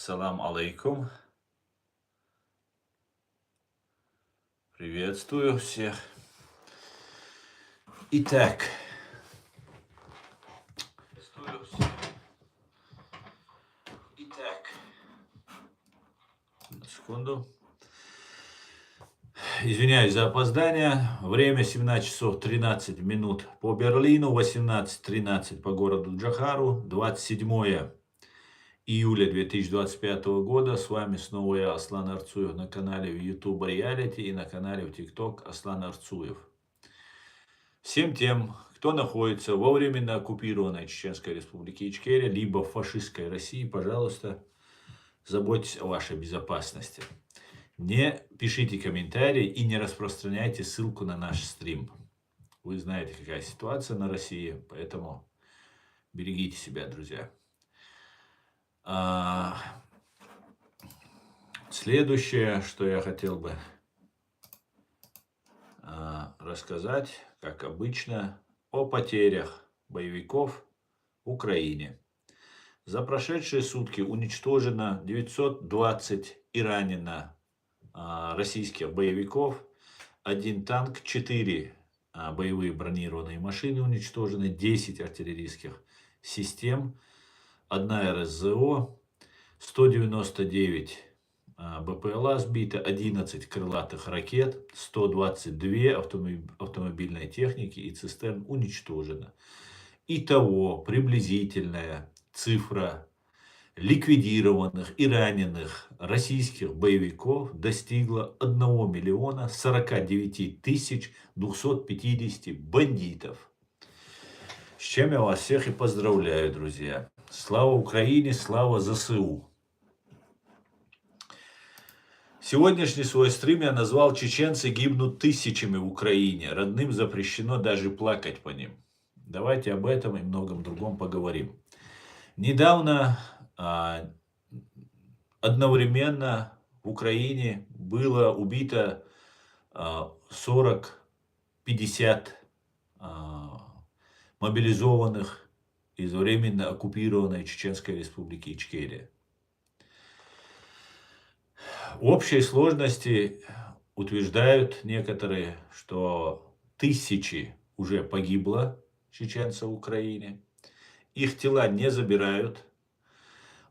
Салам алейкум. Приветствую всех. Итак, приветствую всех. Итак, секунду. Извиняюсь за опоздание. Время 17 часов 13 минут по Берлину, 18:13 по городу Джохару, 27 июля 2025 года. С вами снова я, Аслан Арцуев, на канале в YouTube Reality и на канале в TikTok Аслан Арцуев. Всем тем, кто находится во временно оккупированной Чеченской Республике Ичкерия, либо в фашистской России, пожалуйста, заботьтесь о вашей безопасности. Не пишите комментарии и не распространяйте ссылку на наш стрим. Вы знаете, какая ситуация на России, поэтому берегите себя, друзья. Следующее, что я хотел бы рассказать, как обычно, о потерях боевиков в Украине. За прошедшие сутки уничтожено 920 и ранено российских боевиков, 1 танк, 4 боевые бронированные машины уничтожены, 10 артиллерийских систем, 1 РСЗО, 199 БПЛА сбито, 11 крылатых ракет, 122 автомобильной техники и цистерн уничтожено. Итого приблизительная цифра ликвидированных и раненых российских боевиков достигла 1 миллиона 49 тысяч 250 бандитов. С чем я вас всех и поздравляю, друзья. Слава Украине, слава ЗСУ. Сегодняшний свой стрим я назвал «Чеченцы гибнут тысячами в Украине. Родным запрещено даже плакать по ним». Давайте об этом и многом другом поговорим. Недавно одновременно в Украине было убито 40-50 мобилизованных из временно оккупированной Чеченской Республики Ичкерия. В общей сложности утверждают некоторые, что тысячи уже погибло чеченцев в Украине. Их тела не забирают.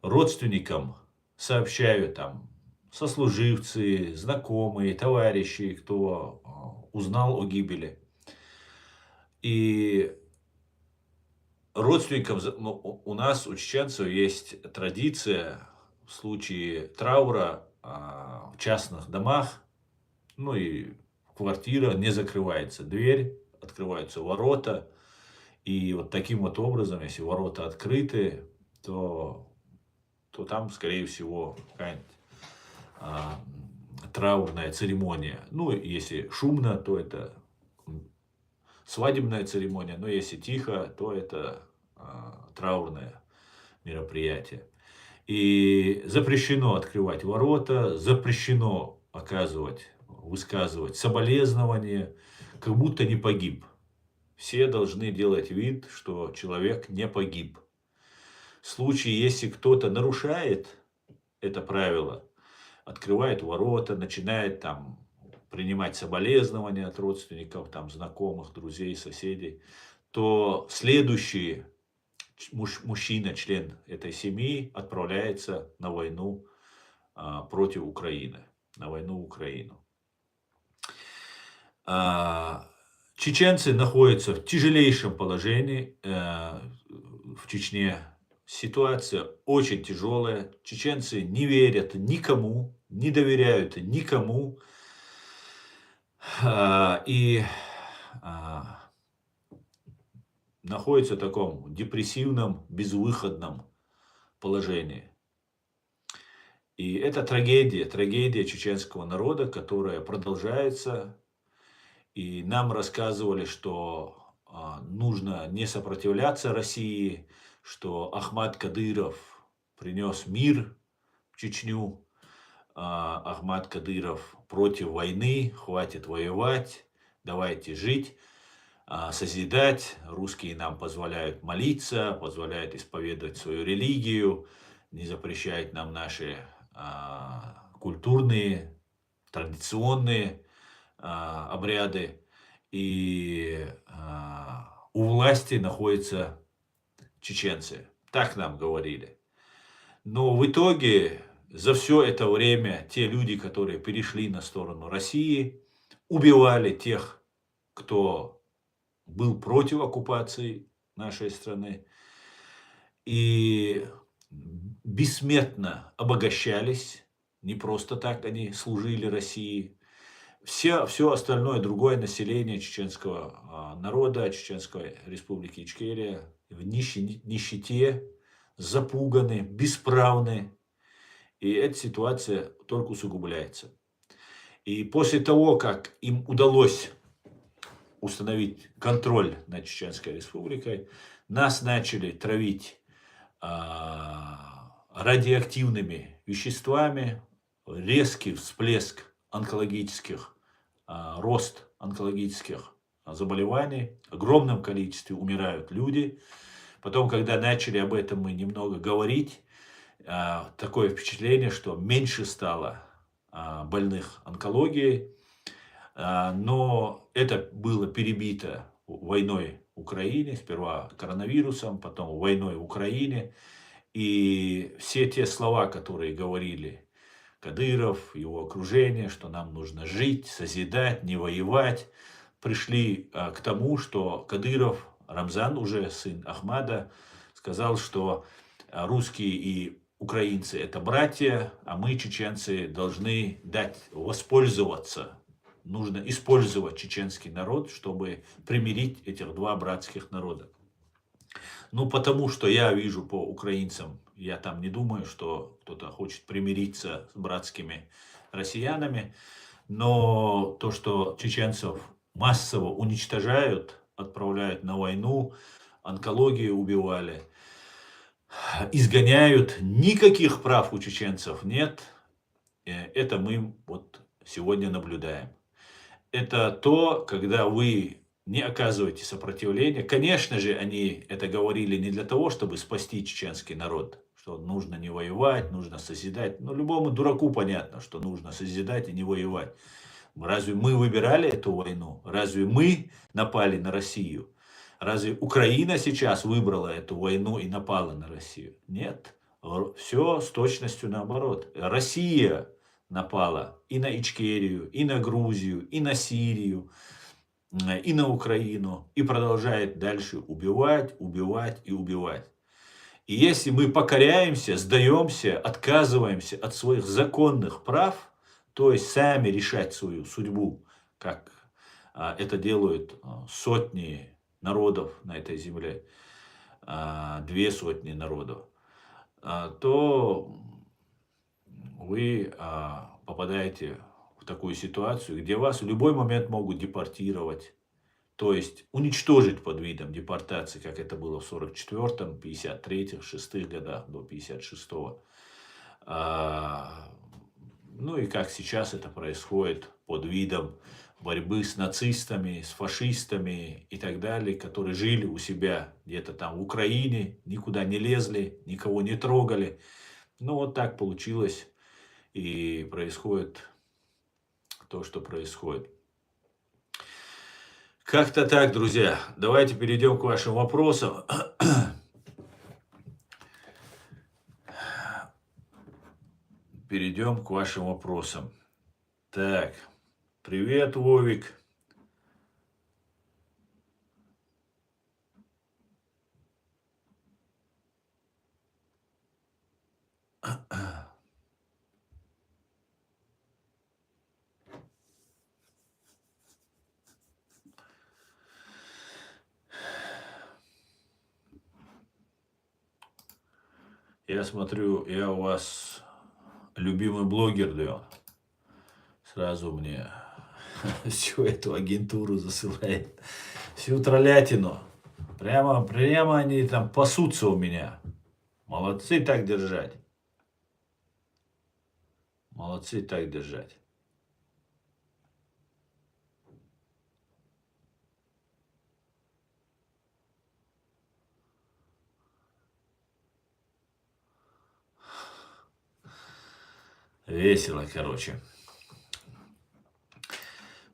Родственникам сообщают там сослуживцы, знакомые, товарищи, кто узнал о гибели. И родственникам, у нас, у чеченцев, есть традиция в случае траура в частных домах, ну и квартира, не закрывается дверь, открываются ворота. И вот таким вот образом, если ворота открыты, то там, скорее всего, какая-нибудь траурная церемония. Ну, если шумно, то это свадебная церемония, но если тихо, то это траурное мероприятие. И запрещено открывать ворота, запрещено высказывать соболезнования, как будто не погиб. Все должны делать вид, что человек не погиб. В случае, если кто-то нарушает это правило, открывает ворота, начинает там принимать соболезнования от родственников, там, знакомых, друзей, соседей, то следующий мужчина, член этой семьи, отправляется на войну против Украины, на войну в Украину. Чеченцы находятся в тяжелейшем положении в Чечне. Ситуация очень тяжелая. Чеченцы не верят никому, не доверяют никому. И находятся в таком депрессивном, безвыходном положении. И это трагедия чеченского народа, которая продолжается. И нам рассказывали, что нужно не сопротивляться России, что Ахмад Кадыров принес мир в Чечню. Ахмад Кадыров против войны, хватит воевать, давайте жить, созидать. Русские нам позволяют молиться, позволяют исповедовать свою религию. не запрещает нам наши культурные, традиционные обряды. И у власти находятся чеченцы. Так нам говорили. Но в итоге за все это время те люди, которые перешли на сторону России, убивали тех, кто был против оккупации нашей страны, и бессмертно обогащались. Не просто так они служили России. Все остальное другое население чеченского народа, Чеченской республики Ичкерия в нищете, запуганы, бесправны. И эта ситуация только усугубляется. И после того, как им удалось установить контроль над Чеченской республикой, нас начали травить радиоактивными веществами, резкий всплеск онкологических, рост онкологических заболеваний, в огромном количестве умирают люди. Потом, когда начали об этом мы немного говорить, такое впечатление, что меньше стало больных онкологией, но это было перебито войной в Украине, сперва коронавирусом, потом войной в Украине. И все те слова, которые говорили Кадыров, его окружение, что нам нужно жить, созидать, не воевать, пришли к тому, что Кадыров, Рамзан уже, сын Ахмада, сказал, что русские и украинцы это братья, а мы, чеченцы, должны дать воспользоваться. Нужно использовать чеченский народ, чтобы примирить этих два братских народа. Ну, потому что я вижу по украинцам, я там не думаю, что кто-то хочет примириться с братскими россиянами, но то, что чеченцев массово уничтожают, отправляют на войну, онкологию убивали, изгоняют, никаких прав у чеченцев нет, это мы вот сегодня наблюдаем. Это то, когда вы не оказываете сопротивления. Конечно же, они это говорили не для того, чтобы спасти чеченский народ, что нужно не воевать, нужно созидать. Но любому дураку понятно, что нужно созидать и не воевать. Разве мы выбирали эту войну? Разве мы напали на Россию? Разве Украина сейчас выбрала эту войну и напала на Россию? Нет. Все с точностью наоборот. Россия напала и на Ичкерию, и на Грузию, и на Сирию, и на Украину, и продолжает дальше убивать, убивать и убивать. И если мы покоряемся, сдаемся, отказываемся от своих законных прав, то есть сами решать свою судьбу, как это делают сотни народов на этой земле, 2 сотни народов, то вы попадаете в такую ситуацию, где вас в любой момент могут депортировать, то есть уничтожить под видом депортации, как это было в 44-м, 53-м, 6-х годах до 56-го. Ну и как сейчас это происходит под видом борьбы с нацистами, с фашистами и так далее, которые жили у себя где-то там в Украине, никуда не лезли, никого не трогали. Ну вот так получилось и происходит то, что происходит. Как-то так, друзья. Давайте перейдем к вашим вопросам. Перейдем к вашим вопросам. Так, привет, Вовик. Я смотрю, я у вас любимый блогер, да. Сразу мне всю эту агентуру засылает. Всю троллятину. Прямо они там пасутся у меня. Молодцы так держать. Молодцы так держать. Весело, короче.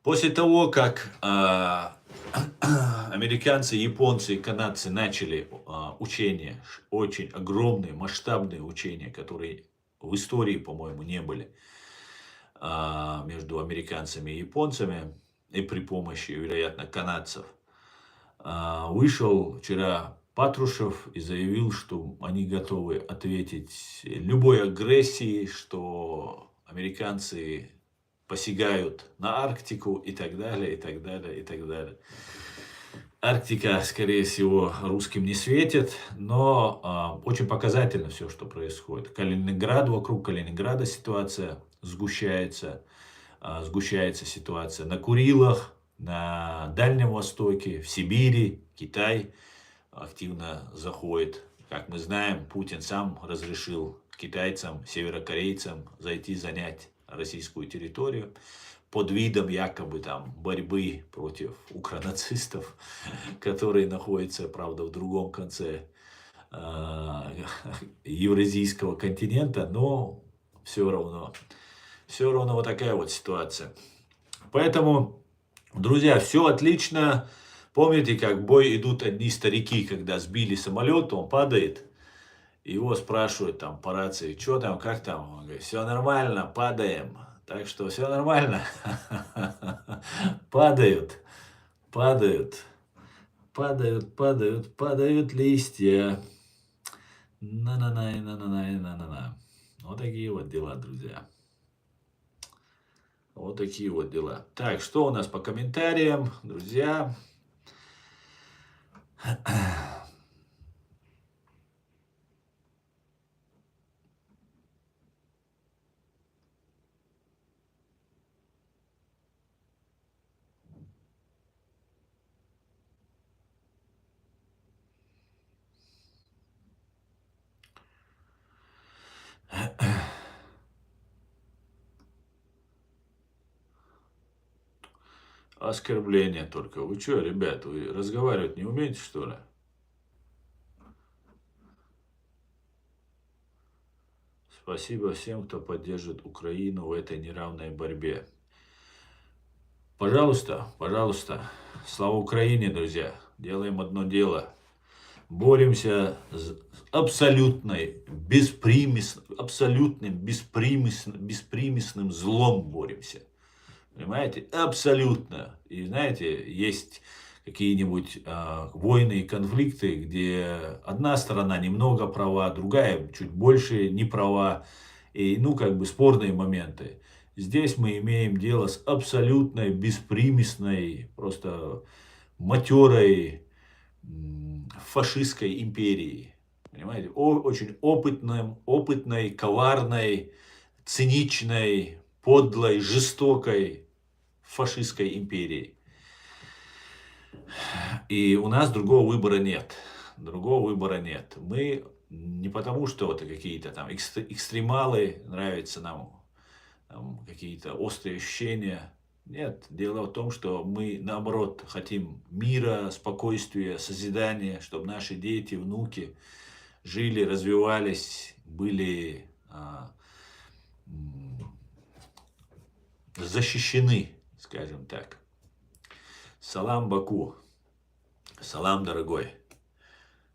После того, как американцы, японцы и канадцы начали учения, очень огромные, масштабные учения, которые в истории, по-моему, не были, между американцами и японцами, и при помощи, вероятно, канадцев, вышел вчера Патрушев и заявил, что они готовы ответить любой агрессией, что американцы посягают на Арктику и так далее, и так далее, и так далее. Арктика, скорее всего, русским не светит, но очень показательно все, что происходит. Калининград, вокруг Калининграда ситуация сгущается, сгущается ситуация на Курилах, на Дальнем Востоке, в Сибири, Китай активно заходит. Как мы знаем, Путин сам разрешил китайцам, северокорейцам зайти занять российскую территорию под видом якобы там борьбы против укронацистов, которые находятся, правда, в другом конце евразийского континента, но все равно вот такая вот ситуация. Поэтому, друзья, все отлично. Помните, как в бой идут одни старики, когда сбили самолет, он падает, его спрашивают там по рации, что там, как там, он говорит, все нормально, падаем. Так что все нормально. Падают, падают, падают, падают, падают листья. На-на-на, на-на-на, на-на-на. Вот такие вот дела, друзья. Вот такие вот дела. Так, что у нас по комментариям, друзья? Оскорбление только. Вы что, ребят, вы разговаривать не умеете, что ли? Спасибо всем, кто поддерживает Украину в этой неравной борьбе. Пожалуйста, пожалуйста. Слава Украине, друзья. Делаем одно дело. Боремся с беспримесным злом боремся. Понимаете? Абсолютно. И знаете, есть какие-нибудь войны и конфликты, где одна сторона немного права, другая чуть больше не права. И, как бы спорные моменты. Здесь мы имеем дело с абсолютной беспримесной, просто матерой фашистской империей. Понимаете? Очень опытной, коварной, циничной, подлой, жестокой фашистской империей. И у нас другого выбора нет. Другого выбора нет. Мы не потому, что это какие-то там экстремалы, нравятся нам какие-то острые ощущения. Нет, дело в том, что мы, наоборот, хотим мира, спокойствия, созидания, чтобы наши дети, внуки жили, развивались, были защищены, скажем так. Салам, Баку. Салам, дорогой.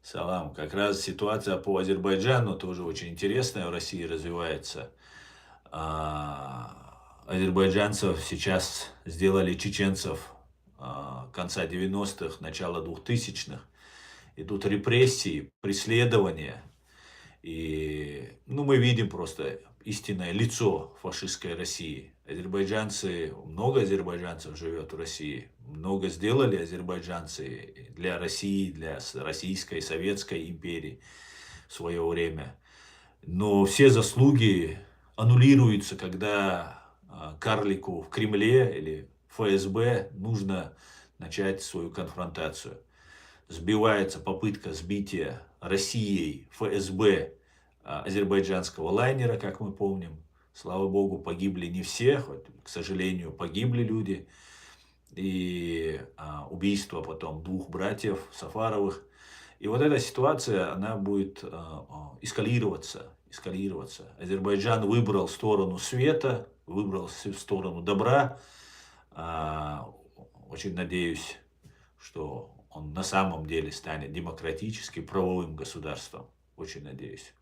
Салам. Как раз ситуация по Азербайджану тоже очень интересная в России развивается. Азербайджанцев сейчас сделали чеченцев конца 90-х, начала 2000-х. Идут репрессии, преследования. И мы видим просто истинное лицо фашистской России. Много азербайджанцев живет в России. Много сделали азербайджанцы для России, для Российской, Советской империи в свое время. Но все заслуги аннулируются, когда карлику в Кремле или ФСБ нужно начать свою конфронтацию. Сбивается попытка сбития Россией ФСБ азербайджанского лайнера, как мы помним. Слава богу, погибли не все, хоть, к сожалению, погибли люди. И убийство потом 2 братьев Сафаровых. И вот эта ситуация, она будет эскалироваться. эскалироваться. Азербайджан выбрал сторону света, выбрал сторону добра. Очень надеюсь, что он на самом деле станет демократическим, правовым государством. Очень надеюсь.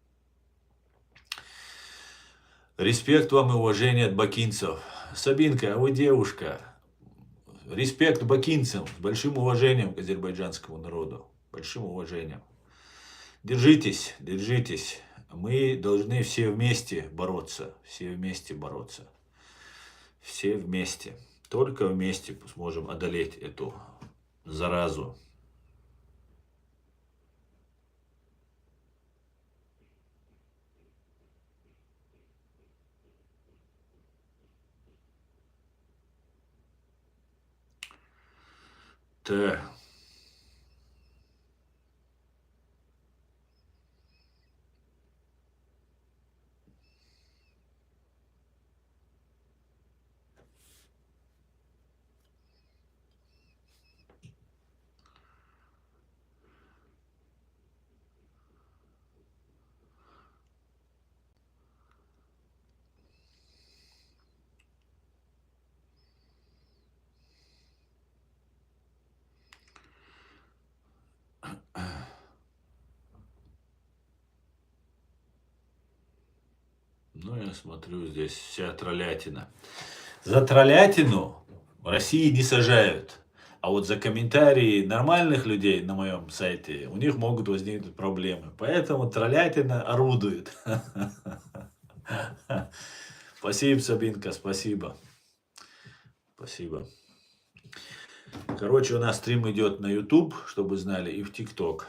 Респект вам и уважение от бакинцев. Сабинка, а вы девушка. Респект бакинцам, с большим уважением к азербайджанскому народу. Большим уважением. Держитесь, держитесь. Мы должны все вместе бороться. Все вместе бороться. Все вместе. Только вместе сможем одолеть эту заразу. Так. Ну, я смотрю, здесь вся троллятина. За троллятину в России не сажают. А вот за комментарии нормальных людей на моем сайте у них могут возникнуть проблемы. Поэтому троллятина орудует. Спасибо, Сабинка, спасибо. Спасибо. Короче, у нас стрим идет на YouTube, чтобы знали, и в TikTok.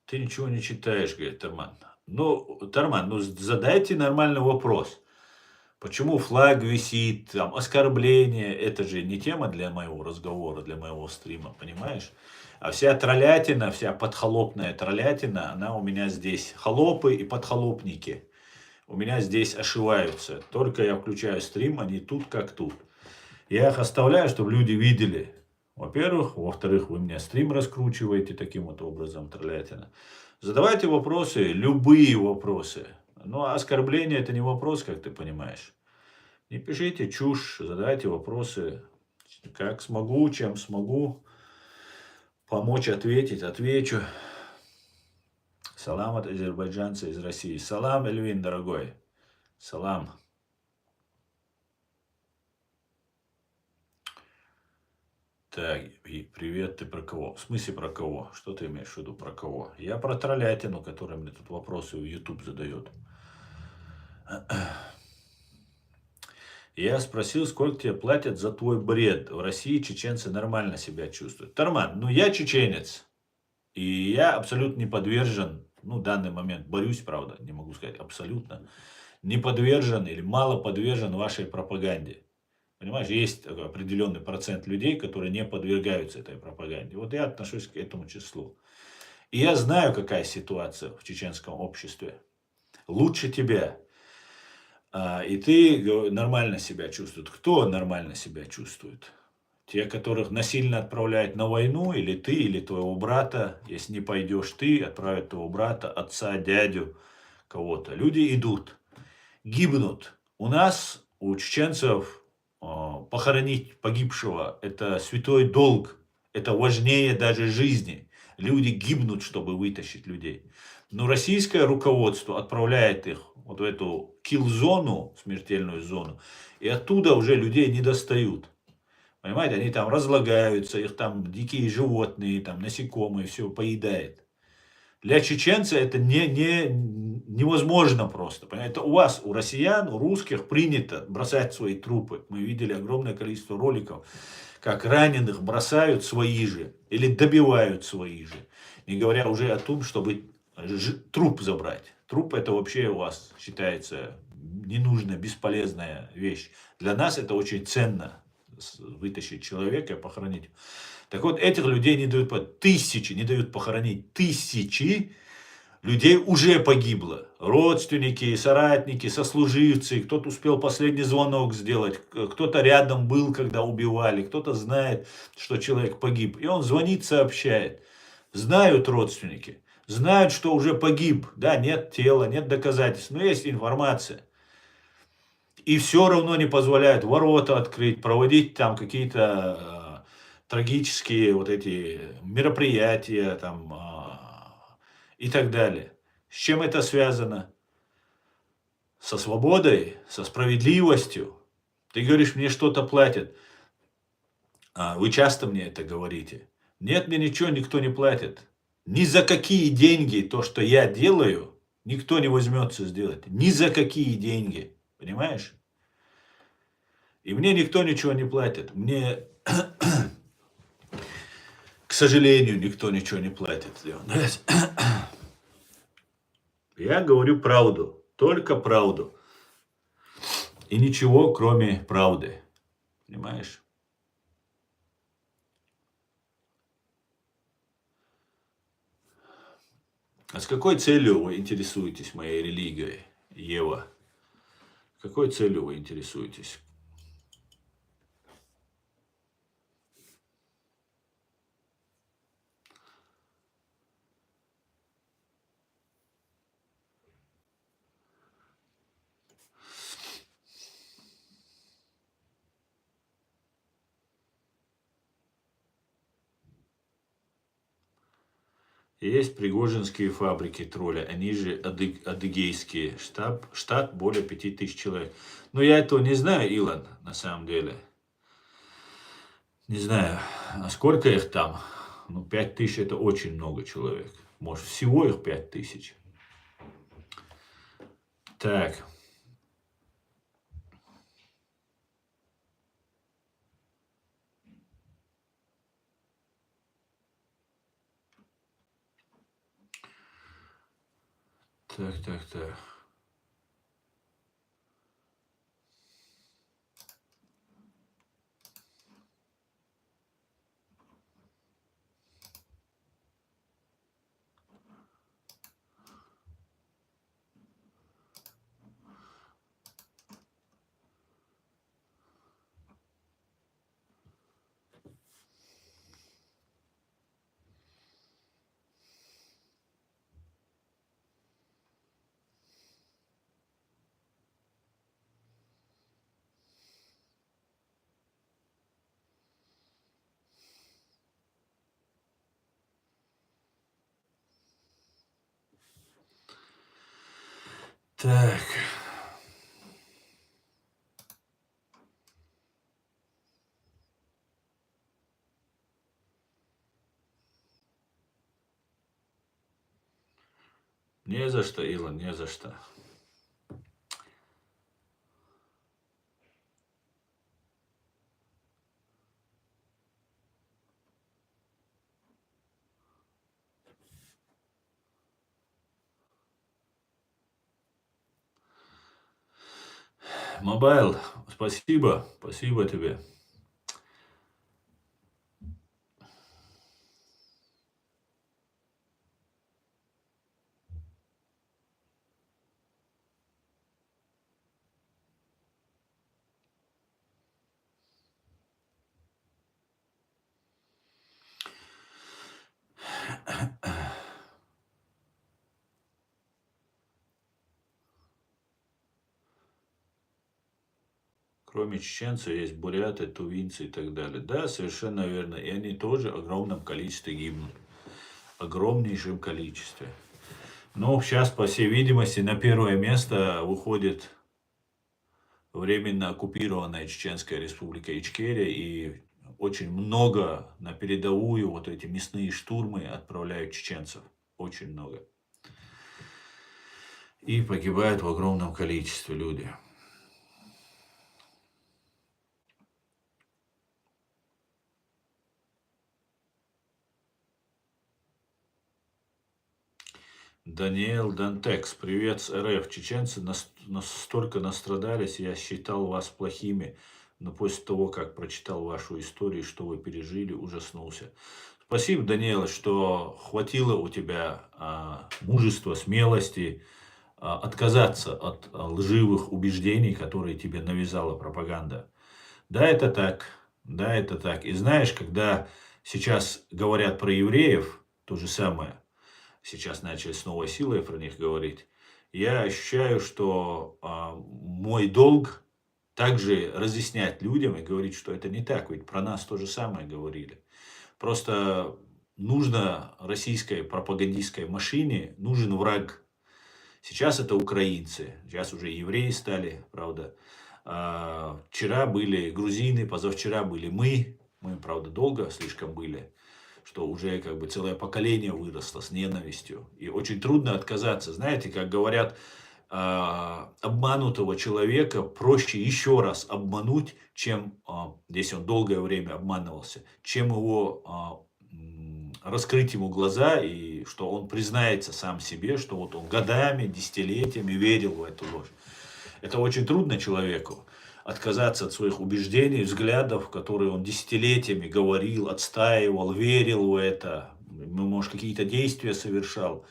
Ты ничего не читаешь, говорит Тарман. Ну, Тарман, ну задайте нормальный вопрос. Почему флаг висит, там, оскорбление, это же не тема для моего разговора, для моего стрима, понимаешь? А вся троллятина, вся подхолопная троллятина, она у меня здесь. Холопы и подхолопники у меня здесь ошиваются. Только я включаю стрим, они тут как тут. Я их оставляю, чтобы люди видели. Во-первых. Во-вторых, вы мне стрим раскручиваете таким вот образом, троллятина. Задавайте вопросы, любые вопросы. Ну, а оскорбление это не вопрос, как ты понимаешь. Не пишите чушь, задавайте вопросы. Как смогу, чем смогу помочь ответить, отвечу. Салам от азербайджанца из России. Салам, Эльвин, дорогой. Салам. Так, и привет, ты про кого? В смысле про кого? Что ты имеешь в виду про кого? Я про троллятину, которая мне тут вопросы в YouTube задает. Я спросил, сколько тебе платят за твой бред. В России чеченцы нормально себя чувствуют. Тарман, ну я чеченец. И я абсолютно не подвержен, ну в данный момент борюсь, правда, не могу сказать абсолютно, не подвержен или мало подвержен вашей пропаганде. Понимаешь, есть определенный процент людей, которые не подвергаются этой пропаганде. Вот я отношусь к этому числу. И я знаю, какая ситуация в чеченском обществе. Лучше тебя. И ты нормально себя чувствуешь. Кто нормально себя чувствует? Те, которых насильно отправляют на войну, или ты, или твоего брата. Если не пойдешь ты, отправят твоего брата, отца, дядю, кого-то. Люди идут, гибнут. У нас, у чеченцев, похоронить погибшего – это святой долг. Это важнее даже жизни. Люди гибнут, чтобы вытащить людей. Но российское руководство отправляет их вот в эту килл-зону, смертельную зону, и оттуда уже людей не достают. Понимаете, они там разлагаются, их там дикие животные, там насекомые, все поедает. Для чеченца это невозможно просто. Понимаете? Это у вас, у россиян, у русских принято бросать свои трупы. Мы видели огромное количество роликов, как раненых бросают свои же или добивают свои же. Не говоря уже о том, чтобы труп забрать. Труп это вообще у вас считается ненужная, бесполезная вещь. Для нас это очень ценно. Вытащить человека и похоронить. Так вот, этих людей не дают тысячи, не дают похоронить тысячи людей уже погибло. Родственники, соратники, сослуживцы, кто-то успел последний звонок сделать, кто-то рядом был, когда убивали, кто-то знает, что человек погиб. И он звонит, сообщает. Знают родственники, знают, что уже погиб. Да, нет тела, нет доказательств, но есть информация. И все равно не позволяют ворота открыть, проводить там какие-то трагические вот эти мероприятия там, и так далее. С чем это связано? Со свободой, со справедливостью. Ты говоришь, мне что-то платят. Вы часто мне это говорите. Нет, мне ничего никто не платит. Ни за какие деньги то, что я делаю, никто не возьмется сделать. Ни за какие деньги. Понимаешь? И мне никто ничего не платит. Мне, к сожалению, никто ничего не платит. Я говорю правду. Только правду. И ничего, кроме правды. Понимаешь? А с какой целью вы интересуетесь моей религией, Ева? С какой целью вы интересуетесь? Есть пригожинские фабрики тролля, они же адыгейские. Штат более 5000 человек. Но я этого не знаю, Илон, на самом деле. Не знаю, а сколько их там. Ну, 5000 это очень много человек. Может, всего их 5000. Так. Так. Так. Не за что, Илон, не за что. Мобайл, спасибо тебе. Кроме чеченцев есть буряты, тувинцы и так далее. Да, совершенно верно. И они тоже в огромном количестве гибнут. Огромнейшем количестве. Но сейчас, по всей видимости, на первое место выходит временно оккупированная Чеченская республика Ичкерия. И очень много на передовую вот эти мясные штурмы отправляют чеченцев. Очень много. И погибают в огромном количестве люди. Даниэл Дантекс, привет с РФ. Чеченцы настолько настрадались, я считал вас плохими, но после того, как прочитал вашу историю, что вы пережили, ужаснулся. Спасибо, Даниэл, что хватило у тебя мужества, смелости отказаться от лживых убеждений, которые тебе навязала пропаганда. Да, это так. Да, это так. И знаешь, когда сейчас говорят про евреев, то же самое, сейчас начали с новой силой про них говорить, я ощущаю, что мой долг также разъяснять людям и говорить, что это не так, ведь про нас то же самое говорили. Просто нужно российской пропагандистской машине, нужен враг. Сейчас это украинцы, сейчас уже евреи стали, правда. Вчера были грузины, позавчера были мы, правда, долго слишком были, что уже как бы целое поколение выросло с ненавистью. И очень трудно отказаться. Знаете, как говорят, обманутого человека проще еще раз обмануть, чем, если он долгое время обманывался, чем его раскрыть ему глаза, и что он признается сам себе, что вот он годами, десятилетиями верил в эту ложь. Это очень трудно человеку отказаться от своих убеждений, взглядов, которые он десятилетиями говорил, отстаивал, верил в это, может, какие-то действия совершал.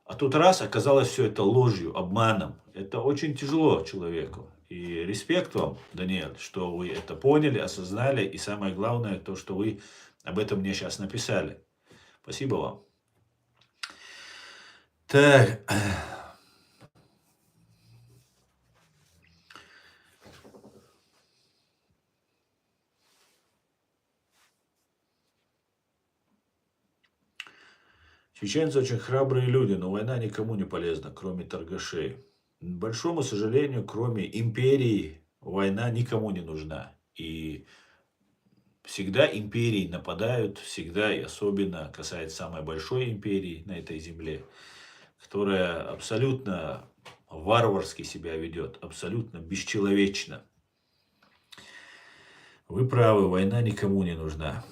А тут раз оказалось все это ложью, обманом. Это очень тяжело человеку. И респект вам, Даниэль, что вы это поняли, осознали. И самое главное, то, что вы об этом мне сейчас написали. Спасибо вам. Так. Чеченцы очень храбрые люди, но война никому не полезна, кроме торгашей. К большому сожалению, кроме империи, война никому не нужна. И всегда империи нападают, всегда, и особенно касается самой большой империи на этой земле, которая абсолютно варварски себя ведет, абсолютно бесчеловечно. Вы правы, война никому не нужна.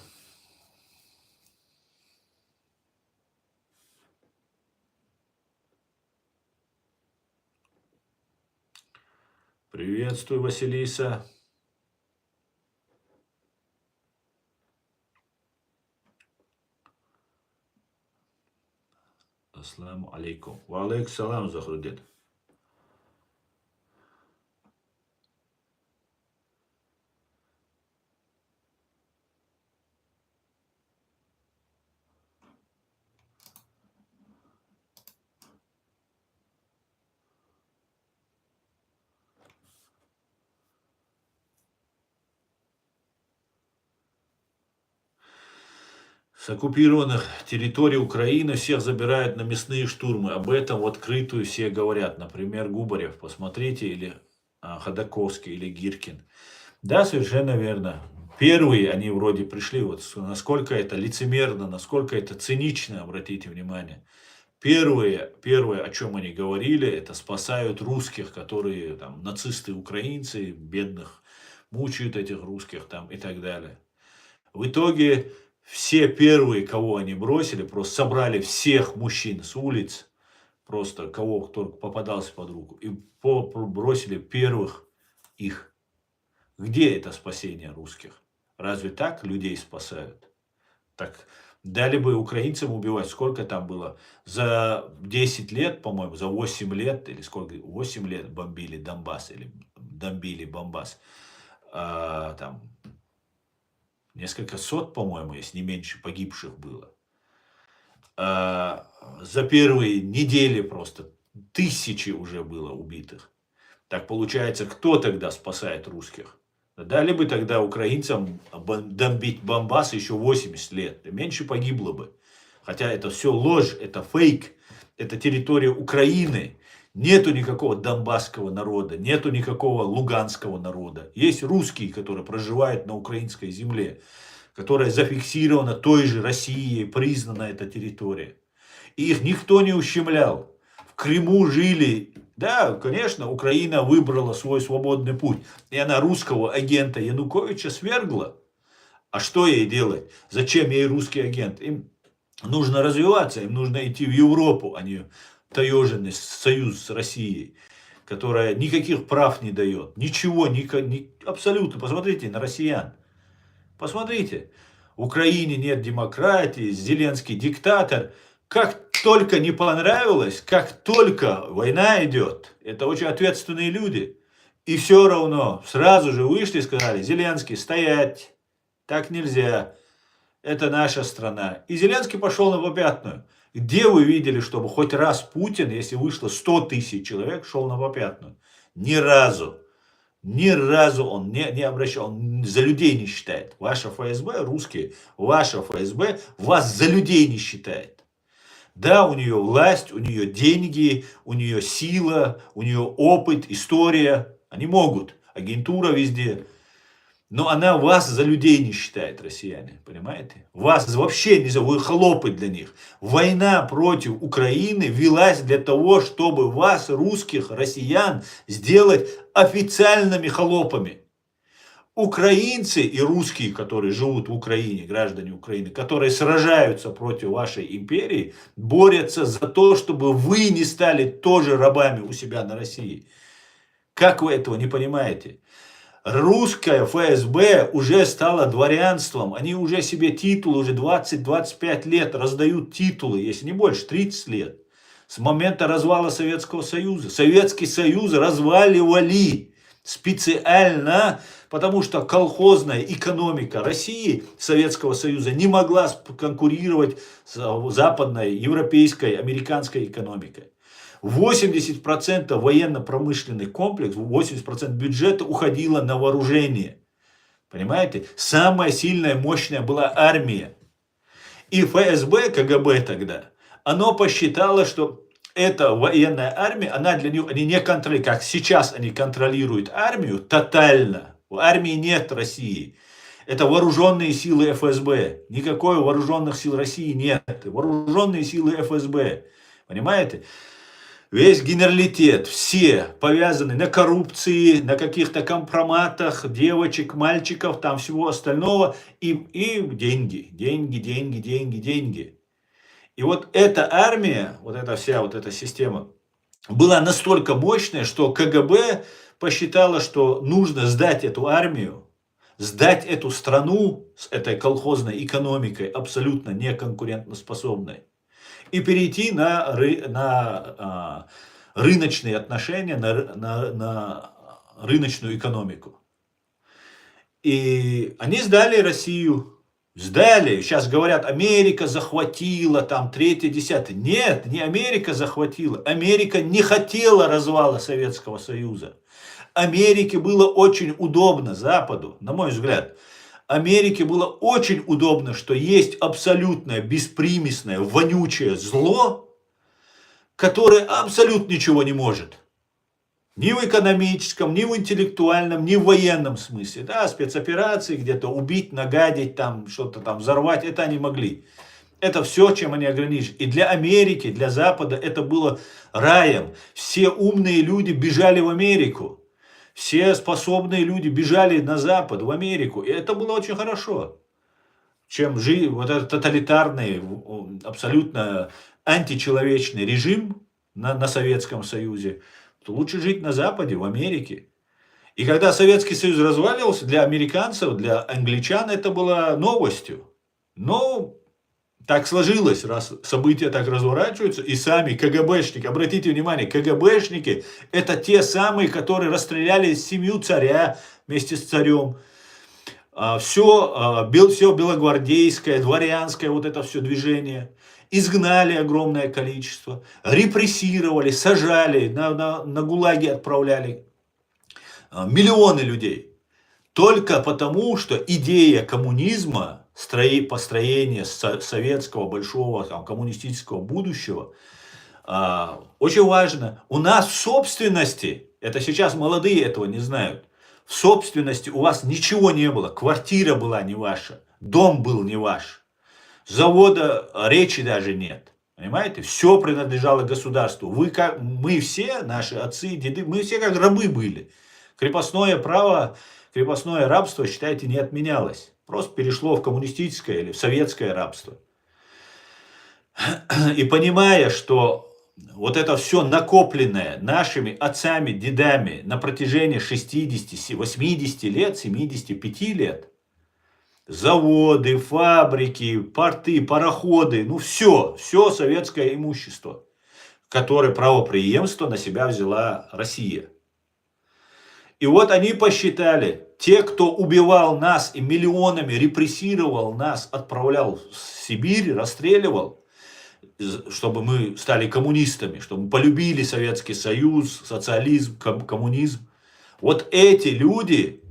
Приветствую, Василиса. Ассаламу алейкум. Ва алейкум салам, Захрудин. С оккупированных территорий Украины всех забирают на мясные штурмы. Об этом в открытую все говорят. Например, Губарев, посмотрите, или Ходаковский, или Гиркин. Да, совершенно верно. Первые они вроде пришли, вот насколько это лицемерно, насколько это цинично, обратите внимание. Первое, о чем они говорили, это спасают русских, которые там нацисты украинцы, бедных, мучают этих русских там и так далее. В итоге все первые, кого они бросили, просто собрали всех мужчин с улиц, просто кого только попадался под руку, и бросили первых их. Где это спасение русских? Разве так людей спасают? Так дали бы украинцам убивать, сколько там было? За 10 лет, по-моему, за 8 лет, или сколько, 8 лет бомбили Донбасс, или бомбили Бомбас. Там несколько сот, по-моему, если не меньше, погибших было. За первые недели просто тысячи уже было убитых. Так получается, кто тогда спасает русских? Дали бы тогда украинцам бомбить Бомбас еще 80 лет, и меньше погибло бы. Хотя это все ложь, это фейк, это территория Украины. Нету никакого донбасского народа, нету никакого луганского народа. Есть русские, которые проживают на украинской земле, которая зафиксирована той же Россией, признана эта территория. И их никто не ущемлял. В Крыму жили. Да, конечно, Украина выбрала свой свободный путь. И она русского агента Януковича свергла. А что ей делать? Зачем ей русский агент? Им нужно развиваться, им нужно идти в Европу, а не таеженный союз с Россией, которая никаких прав не дает. Ничего, абсолютно. Посмотрите на россиян. Посмотрите. в Украине нет демократии, Зеленский диктатор. Как только не понравилось, как только война идет, это очень ответственные люди. И все равно сразу же вышли и сказали: Зеленский, стоять, так нельзя, это наша страна. И Зеленский пошел на попятную. Где вы видели, чтобы хоть раз Путин, если вышло 100 тысяч человек, шел на попятную? Ни разу. Ни разу он не обращал, он за людей не считает. Ваша ФСБ, русские, ваша ФСБ вас за людей не считает. Да, у нее власть, у нее деньги, у нее сила, у нее опыт, история. Они могут, агентура везде. Но она вас за людей не считает, россияне, понимаете? Вас вообще не за, вы холопы для них. Война против Украины велась для того, чтобы вас, русских, россиян, сделать официальными холопами. Украинцы и русские, которые живут в Украине, граждане Украины, которые сражаются против вашей империи, борются за то, чтобы вы не стали тоже рабами у себя на России. Как вы этого не понимаете? Русская ФСБ уже стала дворянством, они уже себе титулы, уже 20-25 лет раздают титулы, если не больше, 30 лет. С момента развала Советского Союза. Советский Союз разваливали специально, потому что колхозная экономика России, Советского Союза, не могла конкурировать с западной, европейской, американской экономикой. 80% военно-промышленный комплекс, 80% бюджета уходило на вооружение. Понимаете? Самая сильная, мощная была армия. И ФСБ, КГБ тогда, оно посчитало, что эта военная армия, она для них, они не контролируют, как сейчас они контролируют армию тотально. В армии нет России. Это вооруженные силы ФСБ. Никакой вооруженных сил России нет. Вооруженные силы ФСБ. Понимаете? Весь генералитет, все повязаны на коррупции, на каких-то компроматах девочек, мальчиков, там всего остального. И деньги, деньги, деньги, деньги, деньги. И вот эта армия, вот эта вся вот эта система была настолько мощная, что КГБ посчитало, что нужно сдать эту армию, сдать эту страну с этой колхозной экономикой, абсолютно неконкурентоспособной, и перейти на рыночные отношения, на рыночную экономику. И они сдали Россию. Сдали. Сейчас говорят, Америка захватила, там, третье, десятое. Нет, не Америка захватила. Америка не хотела развала Советского Союза. Америке было очень удобно, Западу, на мой взгляд. Америке было очень удобно, что есть абсолютное, беспримесное, вонючее зло, которое абсолютно ничего не может. Ни в экономическом, ни в интеллектуальном, ни в военном смысле. Да, спецоперации, где-то убить, нагадить, там, что-то там взорвать, это они могли. Это все, чем они ограничены. И для Америки, для Запада это было раем. Все умные люди бежали в Америку. Все способные люди бежали на Запад, в Америку. И это было очень хорошо. Чем жить вот этот тоталитарный, абсолютно античеловечный режим на Советском Союзе, то лучше жить на Западе, в Америке. И когда Советский Союз разваливался, для американцев, для англичан это было новостью. Но так сложилось, раз события так разворачиваются, и сами КГБшники, обратите внимание, КГБшники это те самые, которые расстреляли семью царя вместе с царем. Все белогвардейское, дворянское вот это все движение. Изгнали огромное количество, репрессировали, сажали, на ГУЛАГи отправляли миллионы людей. Только потому, что идея коммунизма, построения советского большого там, коммунистического будущего, очень важно. У нас в собственности, это сейчас молодые этого не знают, в собственности у вас ничего не было, квартира была не ваша, дом был не ваш. Завода речи даже нет. Понимаете? Все принадлежало государству. Мы все, наши отцы, деды, мы все как рабы были. Крепостное право, крепостное рабство, считайте, не отменялось. Просто перешло в коммунистическое или в советское рабство. И понимая, что вот это все накопленное нашими отцами, дедами на протяжении 60, 80 лет, 75 лет, заводы, фабрики, порты, пароходы, ну все советское имущество, которое правопреемство на себя взяла Россия. И вот они посчитали, те, кто убивал нас и миллионами репрессировал нас, отправлял в Сибирь, расстреливал, чтобы мы стали коммунистами, чтобы мы полюбили Советский Союз, социализм, коммунизм. Вот эти люди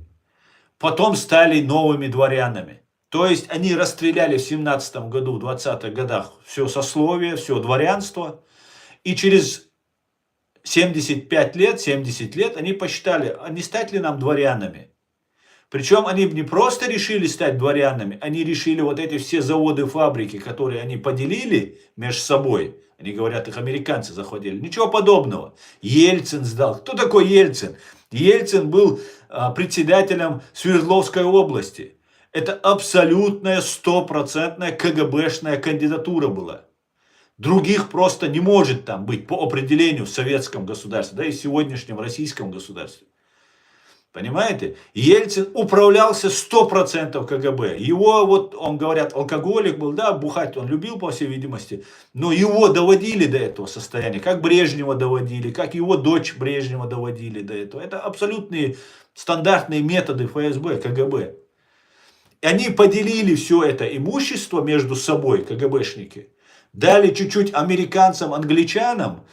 потом стали новыми дворянами. То есть они расстреляли в 17 году, в 20-х годах все сословие, все дворянство. И через 75 лет, 70 лет они посчитали, а не стать ли нам дворянами? Причем они не просто решили стать дворянами, они решили вот эти все заводы, фабрики, которые они поделили между собой. Они говорят, их американцы захватили. Ничего подобного. Ельцин сдал. Кто такой Ельцин? Ельцин был председателем Свердловской области. Это абсолютная, стопроцентная КГБшная кандидатура была. Других просто не может там быть по определению в советском государстве, да и в сегодняшнем российском государстве. Понимаете? Ельцин управлялся 100% КГБ. Его, вот, он, говорят, алкоголик был, да, бухать он любил, по всей видимости, но его доводили до этого состояния, как Брежнева доводили, как его дочь Брежнева доводили до этого. Это абсолютные стандартные методы ФСБ, КГБ. И они поделили все это имущество между собой, КГБшники, дали чуть-чуть американцам, англичанам,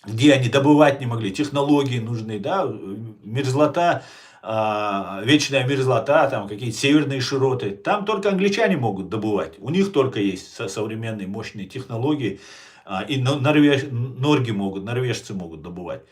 где они добывать не могли, технологии нужны, да, мерзлота, вечная мерзлота, там какие-то северные широты, там только англичане могут добывать, у них только есть современные мощные технологии, и норвежцы могут добывать.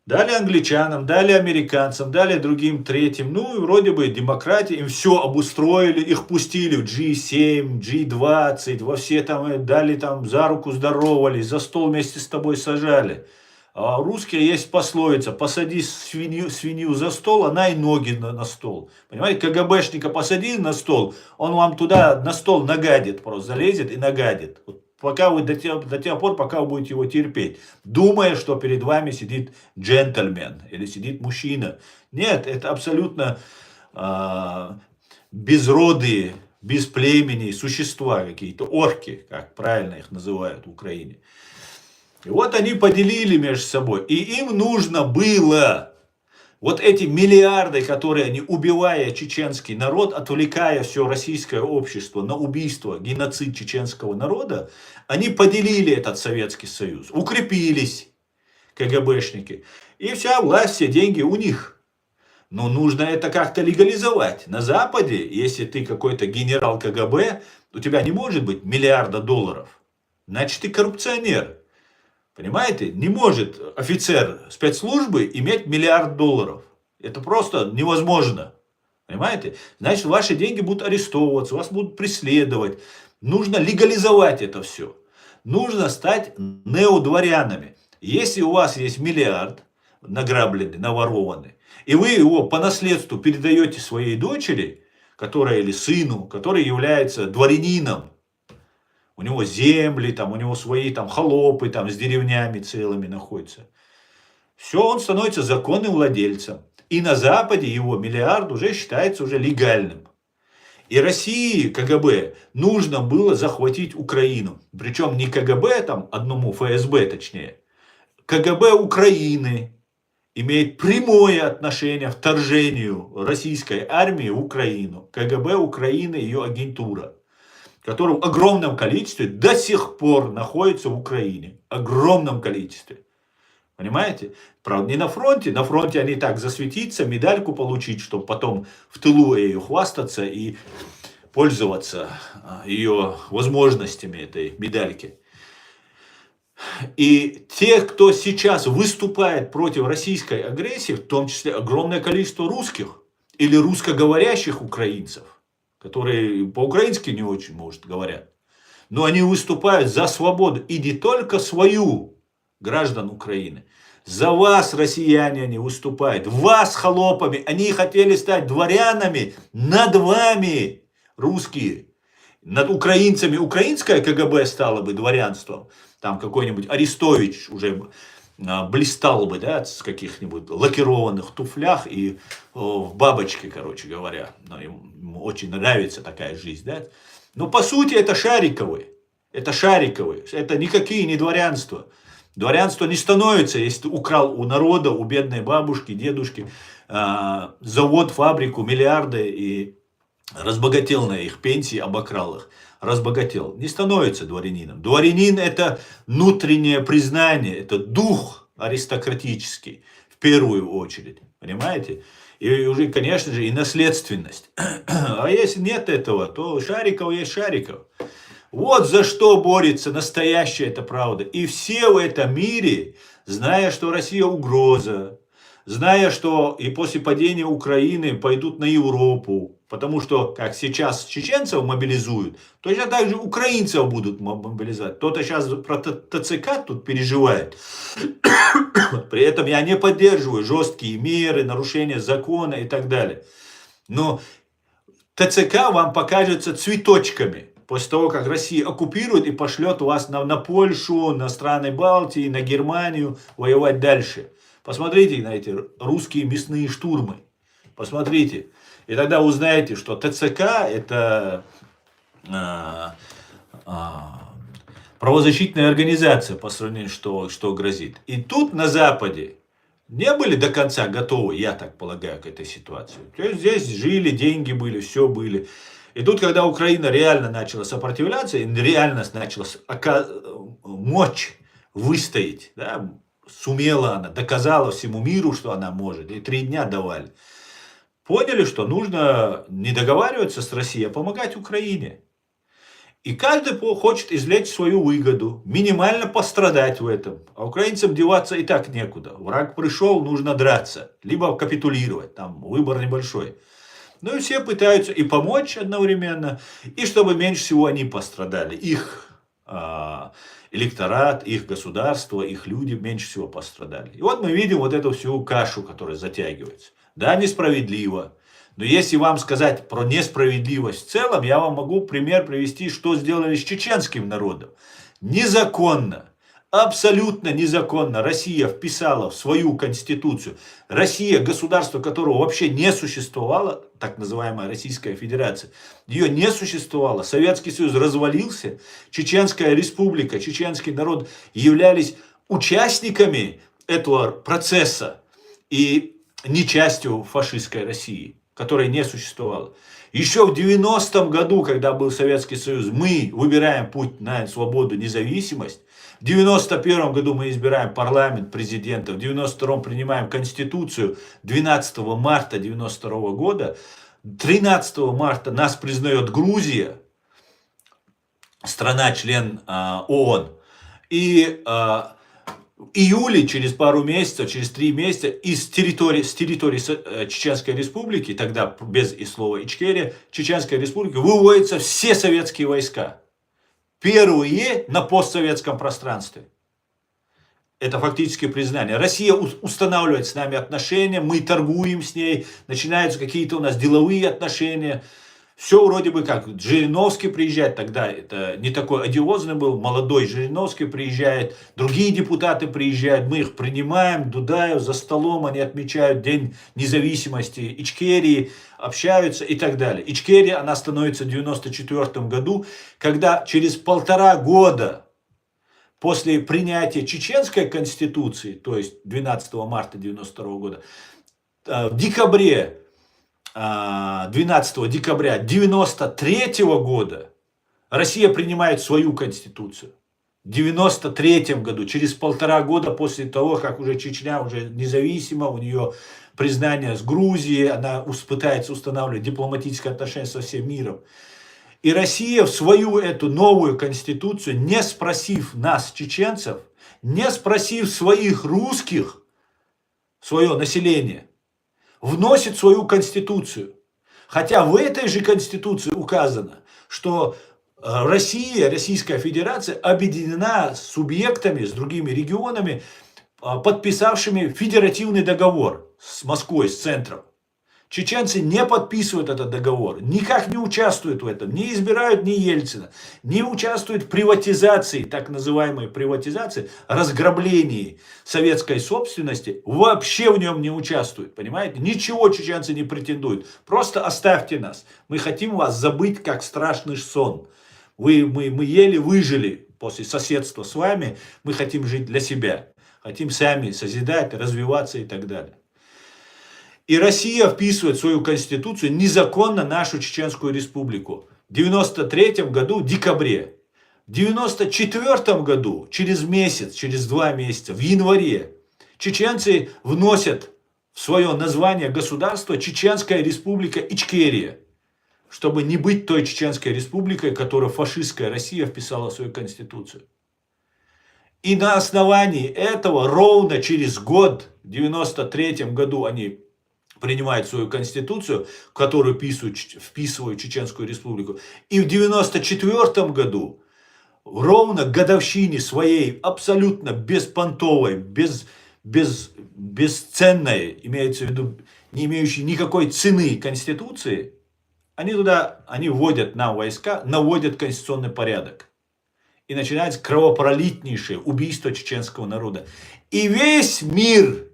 Дали англичанам, дали американцам, дали другим третьим, ну и вроде бы демократия, им все обустроили, их пустили в G7, G20, во все там, дали там за руку здоровались, за стол вместе с тобой сажали. А русские есть пословица, посади свинью за стол, она и ноги на стол. Понимаете, КГБшника посади на стол, он вам туда на стол нагадит, просто залезет и нагадит. Пока вы, до тех пор, пока вы будете его терпеть, думая, что перед вами сидит джентльмен или сидит мужчина. Нет, это абсолютно безродые, без племени существа какие-то, орки, как правильно их называют в Украине. И вот они поделили между собой, и им нужно было вот эти миллиарды, которые они, убивая чеченский народ, отвлекая все российское общество на убийство, геноцид чеченского народа, они поделили этот Советский Союз, укрепились КГБшники, и вся власть, все деньги у них. Но нужно это как-то легализовать. На Западе, если ты какой-то генерал КГБ, у тебя не может быть миллиарда долларов, значит ты коррупционер. Понимаете? Не может офицер спецслужбы иметь миллиард долларов. Это просто невозможно. Понимаете? Значит, ваши деньги будут арестовываться, вас будут преследовать. Нужно легализовать это все. Нужно стать неодворянами. Если у вас есть миллиард награбленный, наворованный, и вы его по наследству передаете своей дочери, которая или сыну, который является дворянином, у него земли, там, у него свои там, холопы там, с деревнями целыми находятся. Все, он становится законным владельцем. И на Западе его миллиард уже считается уже легальным. И России, КГБ, нужно было захватить Украину. Причем не КГБ, там, одному ФСБ точнее. КГБ Украины имеет прямое отношение к вторжению российской армии в Украину. КГБ Украины, ее агентура, которая в огромном количестве до сих пор находится в Украине. Огромном количестве. Понимаете? Правда, не на фронте. На фронте они так засветиться, медальку получить, чтобы потом в тылу ее хвастаться и пользоваться ее возможностями этой медальки. И те, кто сейчас выступает против российской агрессии, в том числе огромное количество русских или русскоговорящих украинцев, которые по-украински не очень, может, говорят. Но они выступают за свободу. И не только свою, граждан Украины. За вас, россияне, они выступают. Вас, холопами. Они хотели стать дворянами над вами, русские. Над украинцами. Украинское КГБ стало бы дворянством. Там какой-нибудь Арестович уже блистал бы, да, с каких-нибудь лакированных туфлях и в бабочке, короче говоря. Ему ему очень нравится такая жизнь, да? Но по сути это шариковые. Это шариковые. Это никакие не дворянства. Дворянство не становится, если ты украл у народа, у бедной бабушки, дедушки, завод, фабрику, миллиарды и разбогател на их пенсии, обокрал их. Разбогател. Не становится дворянином. Дворянин это внутреннее признание, это дух аристократический в первую очередь. Понимаете? И уже, конечно же, и наследственность. А если нет этого, то Шариков есть Шариков. Вот за что борется настоящая эта правда. И все в этом мире, зная, что Россия угроза, зная, что и после падения Украины пойдут на Европу, потому что, как сейчас чеченцев мобилизуют, точно так же украинцев будут мобилизовать. Кто-то сейчас про ТЦК тут переживает. При этом я не поддерживаю жесткие меры, нарушения закона и так далее. Но ТЦК вам покажется цветочками. После того, как Россия оккупирует и пошлет вас на Польшу, на страны Балтии, на Германию воевать дальше. Посмотрите на эти русские мясные штурмы. Посмотрите. И тогда узнаете, что ТЦК это правозащитная организация по сравнению, что грозит. И тут на Западе не были до конца готовы, я так полагаю, к этой ситуации. То есть здесь жили, деньги были, все были. И тут, когда Украина реально начала сопротивляться, реально начала мочь выстоять, да, сумела она, доказала всему миру, что она может, и 3 дня давали. Поняли, что нужно не договариваться с Россией, а помогать Украине. И каждый хочет извлечь свою выгоду, минимально пострадать в этом. А украинцам деваться и так некуда. Враг пришел, нужно драться, либо капитулировать, там выбор небольшой. Ну и все пытаются и помочь одновременно, и чтобы меньше всего они пострадали. Их электорат, их государство, их люди меньше всего пострадали. И вот мы видим вот эту всю кашу, которая затягивается. Да, несправедливо. Но если вам сказать про несправедливость в целом, я вам могу пример привести, что сделали с чеченским народом. Незаконно. Абсолютно незаконно Россия вписала в свою конституцию, Россия, государство которого вообще не существовало, так называемая Российская Федерация, ее не существовало, Советский Союз развалился, Чеченская Республика, чеченский народ являлись участниками этого процесса и не частью фашистской России, которая не существовала. Еще в 90-м году, когда был Советский Союз, мы выбираем путь на свободу, независимость. В 91 году мы избираем парламент, президента. В 92-м принимаем Конституцию 12 марта 92 года. 13 марта нас признает Грузия, страна-член ООН. И в июле, через пару месяцев, через 3 месяца, с территории Чеченской Республики, тогда без и слова Ичкерия, Чеченской Республики, выводятся все советские войска. Первые на постсоветском пространстве. Это фактически признание. Россия устанавливает с нами отношения, мы торгуем с ней, начинаются какие-то у нас деловые отношения. Все вроде бы как. Жириновский приезжает, тогда это не такой одиозный был, молодой Жириновский приезжает, другие депутаты приезжают, мы их принимаем, Дудаев за столом, они отмечают День независимости Ичкерии, общаются и так далее. Ичкерия, она становится в 1994 году, когда через 1,5 года после принятия Чеченской Конституции, то есть 12 марта 1992 года, в декабре 12 декабря 1993 года Россия принимает свою конституцию. В 1993 году, через 1,5 года после того, как уже Чечня уже независима, у нее признание с Грузией, она пытается устанавливать дипломатические отношения со всем миром. И Россия в свою эту новую конституцию, не спросив нас, чеченцев, не спросив своих русских, свое население, вносит свою конституцию. Хотя в этой же конституции указано, что Россия, Российская Федерация объединена с субъектами, с другими регионами, подписавшими федеративный договор с Москвой, с центром. Чеченцы не подписывают этот договор, никак не участвуют в этом, не избирают ни Ельцина, не участвуют в приватизации, так называемой приватизации, разграблении советской собственности, вообще в нем не участвуют, понимаете? Ничего чеченцы не претендуют, просто оставьте нас, мы хотим вас забыть как страшный сон. Мы еле выжили после соседства с вами, мы хотим жить для себя, хотим сами созидать, развиваться и так далее. И Россия вписывает в свою конституцию незаконно нашу Чеченскую республику. В 1993 году, в декабре. В 1994 году, через месяц, через 2 месяца, в январе, чеченцы вносят в свое название государства Чеченская республика Ичкерия, чтобы не быть той Чеченской республикой, которую фашистская Россия вписала в свою конституцию. И на основании этого ровно через год, в 1993 году, они принимают свою конституцию, в которую вписывают Чеченскую республику. И в 1994 году, ровно к годовщине своей абсолютно беспонтовой, бесценной, имеется в виду не имеющей никакой цены конституции, они вводят нам войска, наводят конституционный порядок. И начинается кровопролитнейшее убийство чеченского народа. И весь мир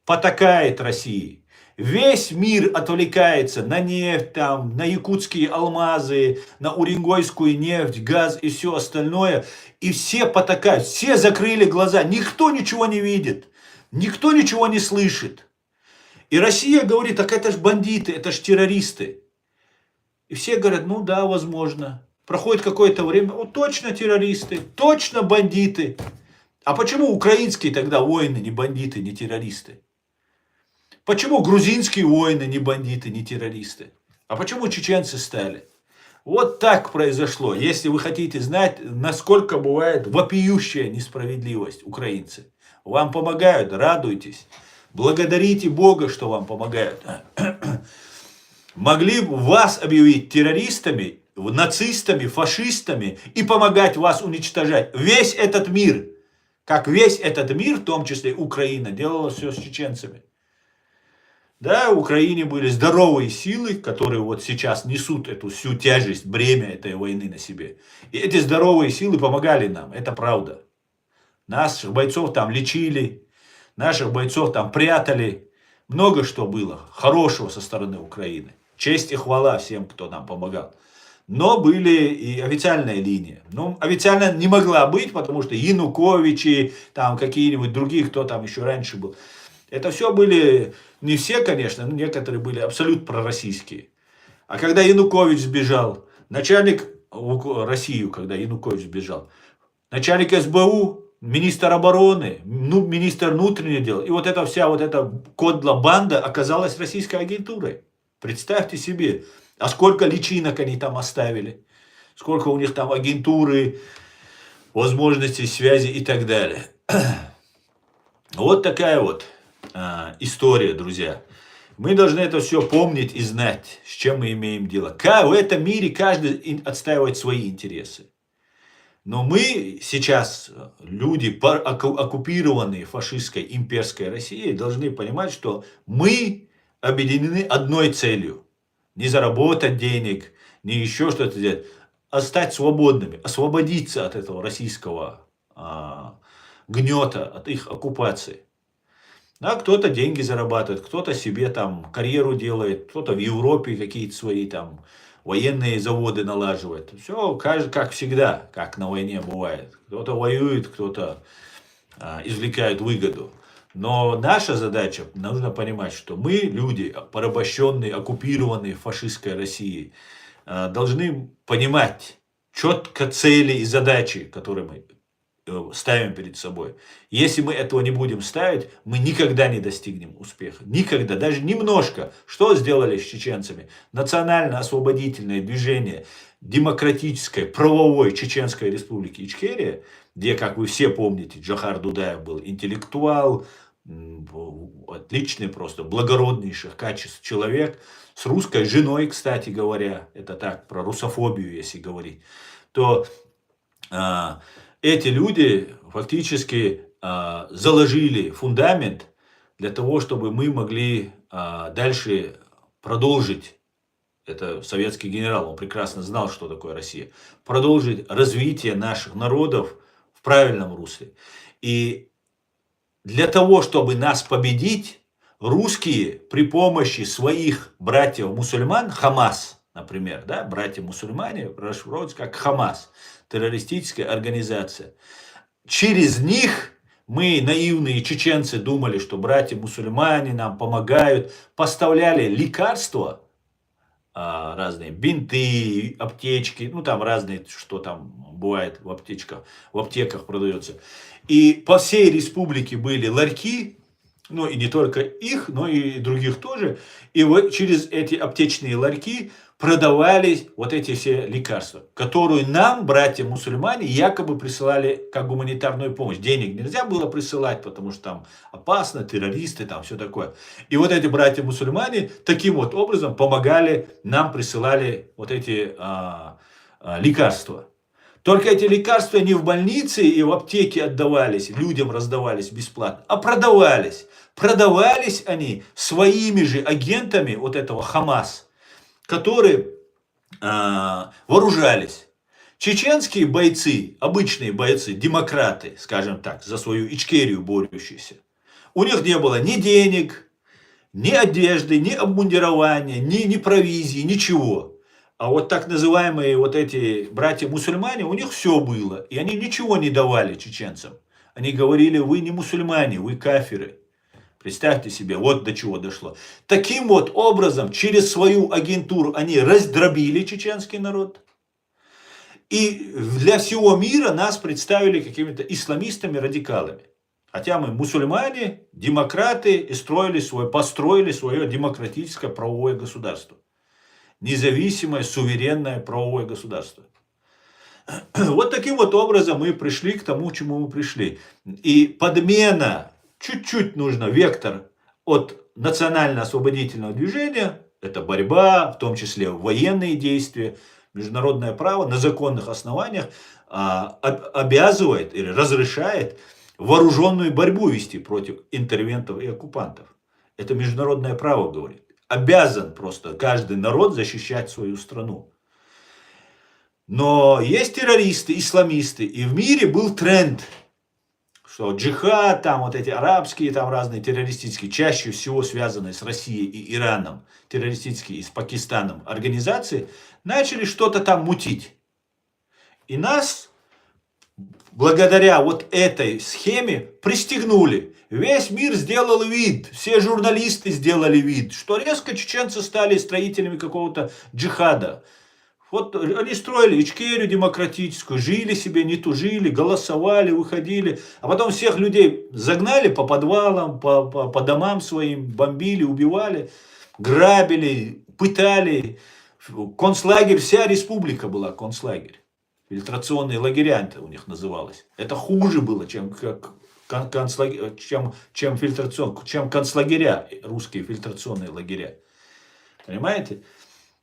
потакает России. Весь мир отвлекается на нефть, на якутские алмазы, на уренгойскую нефть, газ и все остальное. И все потакают, все закрыли глаза. Никто ничего не видит, никто ничего не слышит. И Россия говорит, так это ж бандиты, это ж террористы. И все говорят, ну да, возможно. Проходит какое-то время, точно террористы, точно бандиты. А почему украинские тогда воины не бандиты, не террористы? Почему грузинские воины не бандиты, не террористы? А почему чеченцы стали? Вот так произошло. Если вы хотите знать, насколько бывает вопиющая несправедливость, украинцы. Вам помогают, радуйтесь. Благодарите Бога, что вам помогают. Могли бы вас объявить террористами, нацистами, фашистами и помогать вас уничтожать. Весь этот мир, как весь этот мир, в том числе Украина, делала все с чеченцами. Да, в Украине были здоровые силы, которые вот сейчас несут эту всю тяжесть, бремя этой войны на себе. И эти здоровые силы помогали нам, это правда. Наших бойцов там лечили, наших бойцов там прятали. Много что было хорошего со стороны Украины. Честь и хвала всем, кто нам помогал. Но были и официальная линия. Ну, официально не могла быть, потому что Януковичи, там какие-нибудь другие, кто там еще раньше был. Это все были, не все, конечно, но некоторые были абсолютно пророссийские. А когда Янукович сбежал, начальник России, когда Янукович сбежал, начальник СБУ, министр обороны, министр внутренних дел, и вот эта вся вот эта кодла-банда оказалась российской агентурой. Представьте себе, а сколько личинок они там оставили, сколько у них там агентуры, возможностей связи и так далее. Вот такая вот история, друзья. Мы должны это все помнить и знать, с чем мы имеем дело. В этом мире каждый отстаивает свои интересы. Но мы сейчас, люди, оккупированные фашистской имперской Россией, должны понимать, что мы объединены одной целью. Не заработать денег, не еще что-то делать, а стать свободными, освободиться от этого российского гнета, от их оккупации. Да, кто-то деньги зарабатывает, кто-то себе там карьеру делает, кто-то в Европе какие-то свои там военные заводы налаживает. Все как всегда, как на войне бывает. Кто-то воюет, кто-то извлекает выгоду. Но наша задача, нужно понимать, что мы, люди, порабощенные, оккупированные фашистской Россией, должны понимать четко цели и задачи, которые мы ставим перед собой. Если мы этого не будем ставить, мы никогда не достигнем успеха. Никогда, даже немножко. Что сделали с чеченцами? Национально-освободительное движение демократической, правовой Чеченской республики Ичкерия, где, как вы все помните, Джохар Дудаев был интеллектуал, отличный просто, благороднейших качеств человек, с русской женой, кстати говоря, это так, про русофобию, если говорить, то эти люди фактически заложили фундамент для того, чтобы мы могли дальше продолжить, это советский генерал, он прекрасно знал, что такое Россия, продолжить развитие наших народов в правильном русле. И для того, чтобы нас победить, русские при помощи своих братьев-мусульман, Хамас, например, да, братья-мусульмане, расшифровываются как Хамас, террористическая организация. Через них мы, наивные чеченцы, думали, что братья-мусульмане нам помогают, поставляли лекарства, разные бинты, аптечки, ну там разные, что там бывает в аптеках продается. И по всей республике были ларьки, ну и не только их, но и других тоже. И вот через эти аптечные ларьки продавались вот эти все лекарства, которые нам, братья-мусульмане, якобы присылали как гуманитарную помощь. Денег нельзя было присылать, потому что там опасно, террористы, там все такое. И вот эти братья-мусульмане таким вот образом помогали нам, присылали вот эти лекарства. Только эти лекарства не в больнице и в аптеке отдавались, людям раздавались бесплатно, а продавались. Продавались они своими же агентами вот этого Хамас, которые вооружались. Чеченские бойцы, обычные бойцы, демократы, скажем так, за свою Ичкерию борющиеся, у них не было ни денег, ни одежды, ни обмундирования, ни провизии, ничего. А вот так называемые вот эти братья-мусульмане, у них все было. И они ничего не давали чеченцам. Они говорили, вы не мусульмане, вы кафиры. Представьте себе, вот до чего дошло. Таким вот образом, через свою агентуру они раздробили чеченский народ. И для всего мира нас представили какими-то исламистами-радикалами. Хотя мы мусульмане, демократы и построили свое демократическое правовое государство. Независимое, суверенное правовое государство. Вот таким вот образом мы пришли к тому, к чему мы пришли. И подмена, чуть-чуть нужно вектор от национально-освободительного движения, это борьба, в том числе военные действия, международное право на законных основаниях обязывает или разрешает вооруженную борьбу вести против интервентов и оккупантов. Это международное право говорит. Обязан просто каждый народ защищать свою страну. Но есть террористы, исламисты, и в мире был тренд, что джихад, там вот эти арабские, там разные террористические, чаще всего связанные с Россией и Ираном, террористические и с Пакистаном организации, начали что-то там мутить. И нас, благодаря вот этой схеме, пристегнули. Весь мир сделал вид, все журналисты сделали вид, что резко чеченцы стали строителями какого-то джихада. Вот они строили Ичкерию демократическую, жили себе, не тужили, голосовали, выходили. А потом всех людей загнали по подвалам, по домам своим, бомбили, убивали, грабили, пытали. Концлагерь, вся республика была концлагерь. Фильтрационные лагеря это у них называлось. Это хуже было, чем концлагеря, русские фильтрационные лагеря. Понимаете?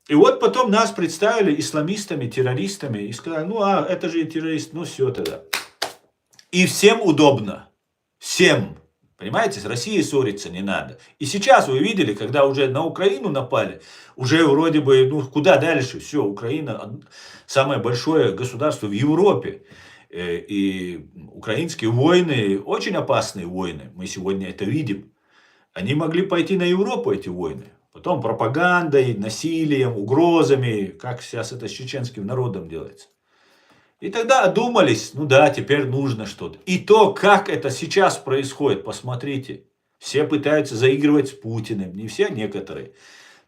И вот потом нас представили исламистами, террористами и сказали, ну это же террорист, ну все тогда. И всем удобно. Всем. Понимаете, с Россией ссориться не надо. И сейчас вы видели, когда уже на Украину напали, уже вроде бы, ну куда дальше, все, Украина самое большое государство в Европе. И украинские войны, очень опасные войны, мы сегодня это видим. Они могли пойти на Европу, эти войны. Потом пропагандой, насилием, угрозами, как сейчас это с чеченским народом делается. И тогда одумались, ну да, теперь нужно что-то. И то, как это сейчас происходит, посмотрите. Все пытаются заигрывать с Путиным, не все, некоторые.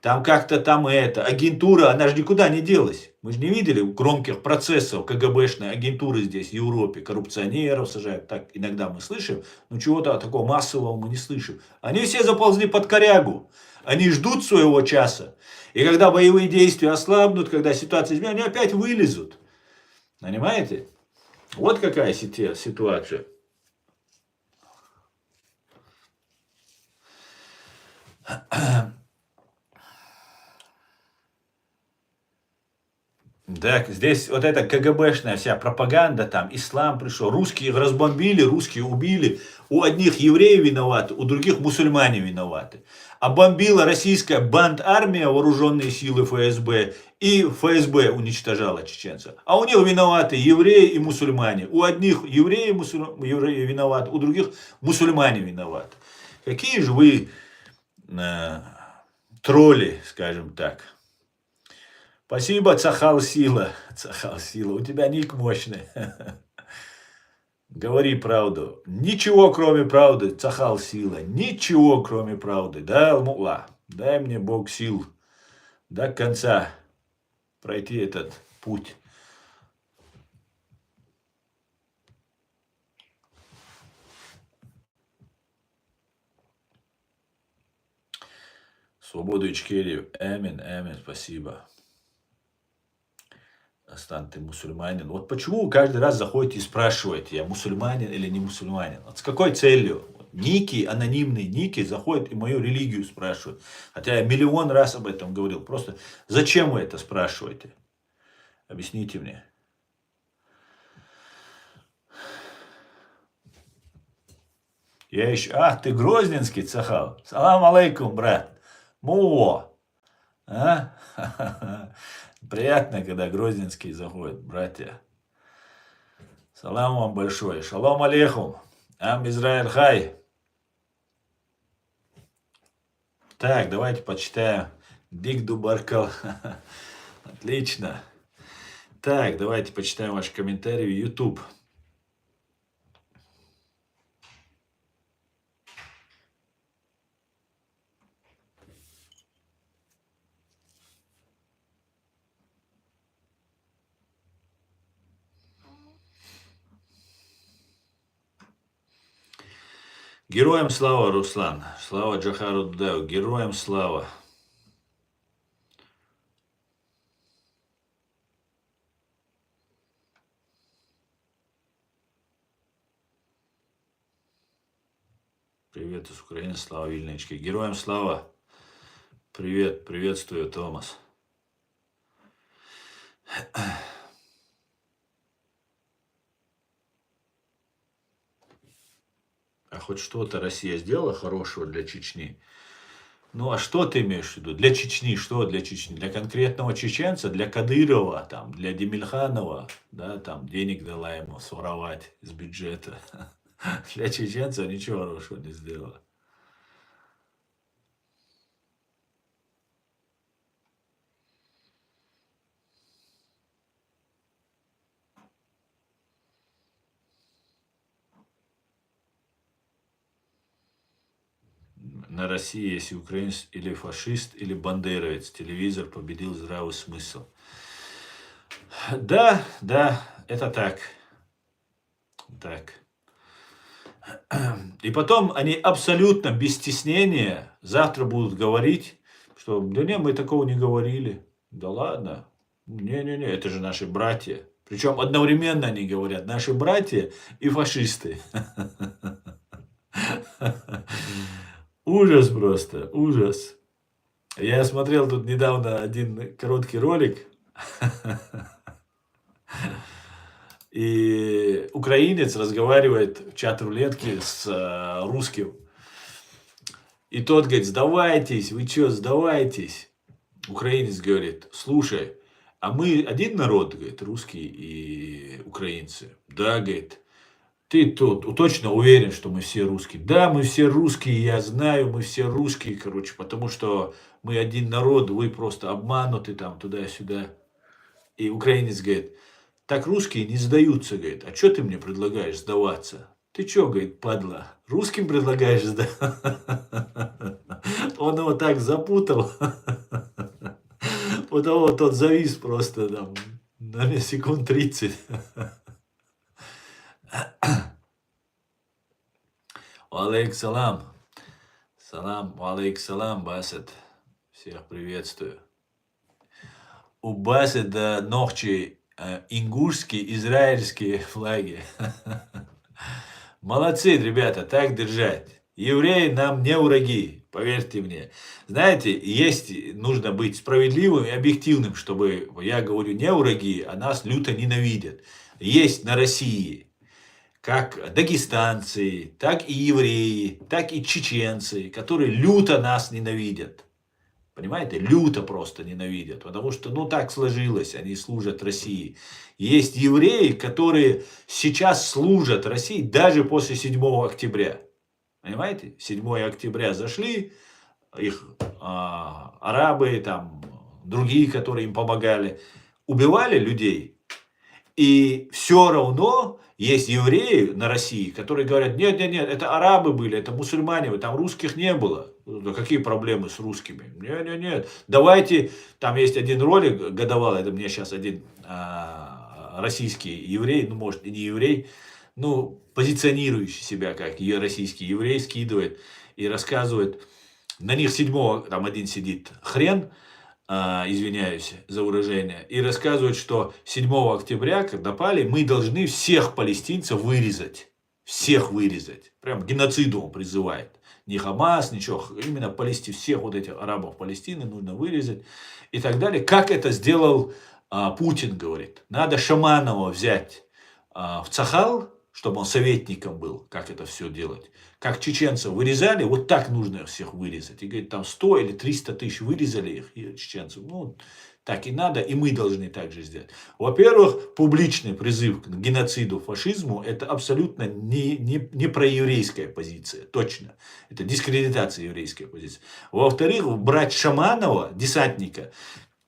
Там как-то там агентура, она же никуда не делась. Мы же не видели громких процессов КГБшной агентуры здесь, в Европе. Коррупционеров сажают, так иногда мы слышим. Но чего-то такого массового мы не слышим. Они все заползли под корягу. Они ждут своего часа. И когда боевые действия ослабнут, когда ситуация изменится, они опять вылезут. Понимаете? Вот какая ситуация. Так, здесь вот эта КГБшная вся пропаганда, там, ислам пришел, русские разбомбили, русские убили. У одних евреи виноваты, у других мусульмане виноваты. А бомбила российская бандармия, вооруженные силы ФСБ, и ФСБ уничтожала чеченцев. А у них виноваты евреи и мусульмане. У одних евреи виноваты, у других мусульмане виноваты. Какие же вы э, тролли, скажем так. Спасибо, Цахал Сила. Цахал Сила, у тебя ник мощный. Говори правду. Ничего, кроме правды, Цахал Сила. Ничего, кроме правды. Да, Алмула, дай мне Бог сил до конца пройти этот путь. Свободу Ичкерию. Амин, амин, спасибо. Астан, ты мусульманин. Вот почему вы каждый раз заходите и спрашиваете, я мусульманин или не мусульманин? Вот с какой целью? Вот ники, анонимные ники заходят и мою религию спрашивают. Хотя я миллион раз об этом говорил. Просто зачем вы это спрашиваете? Объясните мне. Я еще... Ах, ты грозненский, Цахал. Салам алейкум, брат. Муо. А? Приятно, когда грозненские заходят, братья. Салам вам большой. Шалом алейхум. Ам Израиль хай. Так, давайте почитаем. Дигду Баркал. Отлично. Так, давайте почитаем ваши комментарии в YouTube. Героям слава, Руслан. Слава Джахару Дудаеву. Героям слава. Привет из Украины, слава Вильничке. Героям слава. Привет, приветствую, Томас. А хоть что-то Россия сделала хорошего для Чечни? Ну, а что ты имеешь в виду? Для Чечни, что для Чечни? Для конкретного чеченца, для Кадырова, там, для Демильханова, да, там, денег дала ему своровать из бюджета. Для чеченцев ничего хорошего не сделала. На России, если украинец или фашист, или бандеровец, телевизор победил здравый смысл. Да, да, это так. Так. И потом они абсолютно без стеснения завтра будут говорить, что да не, мы такого не говорили. Да ладно. Не-не-не, это же наши братья. Причем одновременно они говорят, наши братья и фашисты. Ужас просто, ужас. Я смотрел тут недавно один короткий ролик. И украинец разговаривает в чат-рулетке с русским. И тот говорит, сдавайтесь, вы что, сдавайтесь. Украинец говорит, слушай, а мы один народ, говорит, русские и украинцы. Да, говорит, ты тут точно уверен, что мы все русские? Да, мы все русские, я знаю, мы все русские, короче, потому что мы один народ, вы просто обмануты там туда-сюда. И украинец говорит, так русские не сдаются, говорит, а что ты мне предлагаешь сдаваться? Ты что, говорит, падла, русским предлагаешь сдаваться? Он его так запутал. Потому тот завис просто там на секунд 30. Алейк салам. Салам, алейк салам, Басет. Всех приветствую. У Басета ногчи ингушские, израильские флаги. Молодцы, ребята, так держать. Евреи нам не враги. поверьте мне. Знаете, нужно быть справедливым и объективным, чтобы, я говорю не враги, а нас люто ненавидят. Есть на России как дагестанцы, так и евреи, так и чеченцы, которые люто нас ненавидят. Понимаете, люто просто ненавидят, потому что, ну, так сложилось, они служат России. Есть евреи, которые сейчас служат России даже после 7 октября. Понимаете, 7 октября зашли, их арабы, там, другие, которые им помогали, убивали людей. И все равно есть евреи на России, которые говорят, нет, нет, нет, это арабы были, это мусульмане, там русских не было. Да какие проблемы с русскими? Нет, нет, нет. Давайте, там есть один ролик годовалый, это мне сейчас один российский еврей, ну, может, и не еврей, ну, позиционирующий себя как российский еврей, скидывает и рассказывает. На них 7-го, там один сидит хрен, извиняюсь за выражение, и рассказывают, что 7 октября, когда напали, мы должны всех палестинцев вырезать. Всех вырезать. Прям к геноциду он призывает. Не Хамас, ничего. Именно всех вот этих арабов Палестины нужно вырезать. И так далее. Как это сделал Путин, говорит. Надо Шаманова взять в Цахал, чтобы он советником был, как это все делать. Как чеченцев вырезали, вот так нужно их всех вырезать. И говорит, там 100 или 300 тысяч вырезали их, и чеченцев. Ну, так и надо, и мы должны так же сделать. Во-первых, публичный призыв к геноциду, фашизму, это абсолютно не проеврейская позиция, точно. Это дискредитация еврейской позиции. Во-вторых, брать Шаманова, десантника,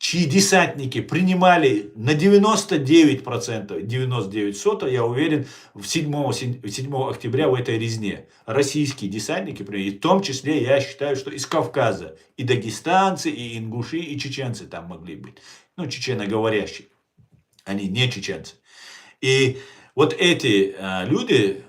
чьи десантники принимали на 99%, 99%, я уверен, 7 октября в этой резне. Российские десантники, и в том числе, я считаю, что из Кавказа. И дагестанцы, и ингуши, и чеченцы там могли быть. Ну, чеченоговорящие. Они не чеченцы. И вот эти люди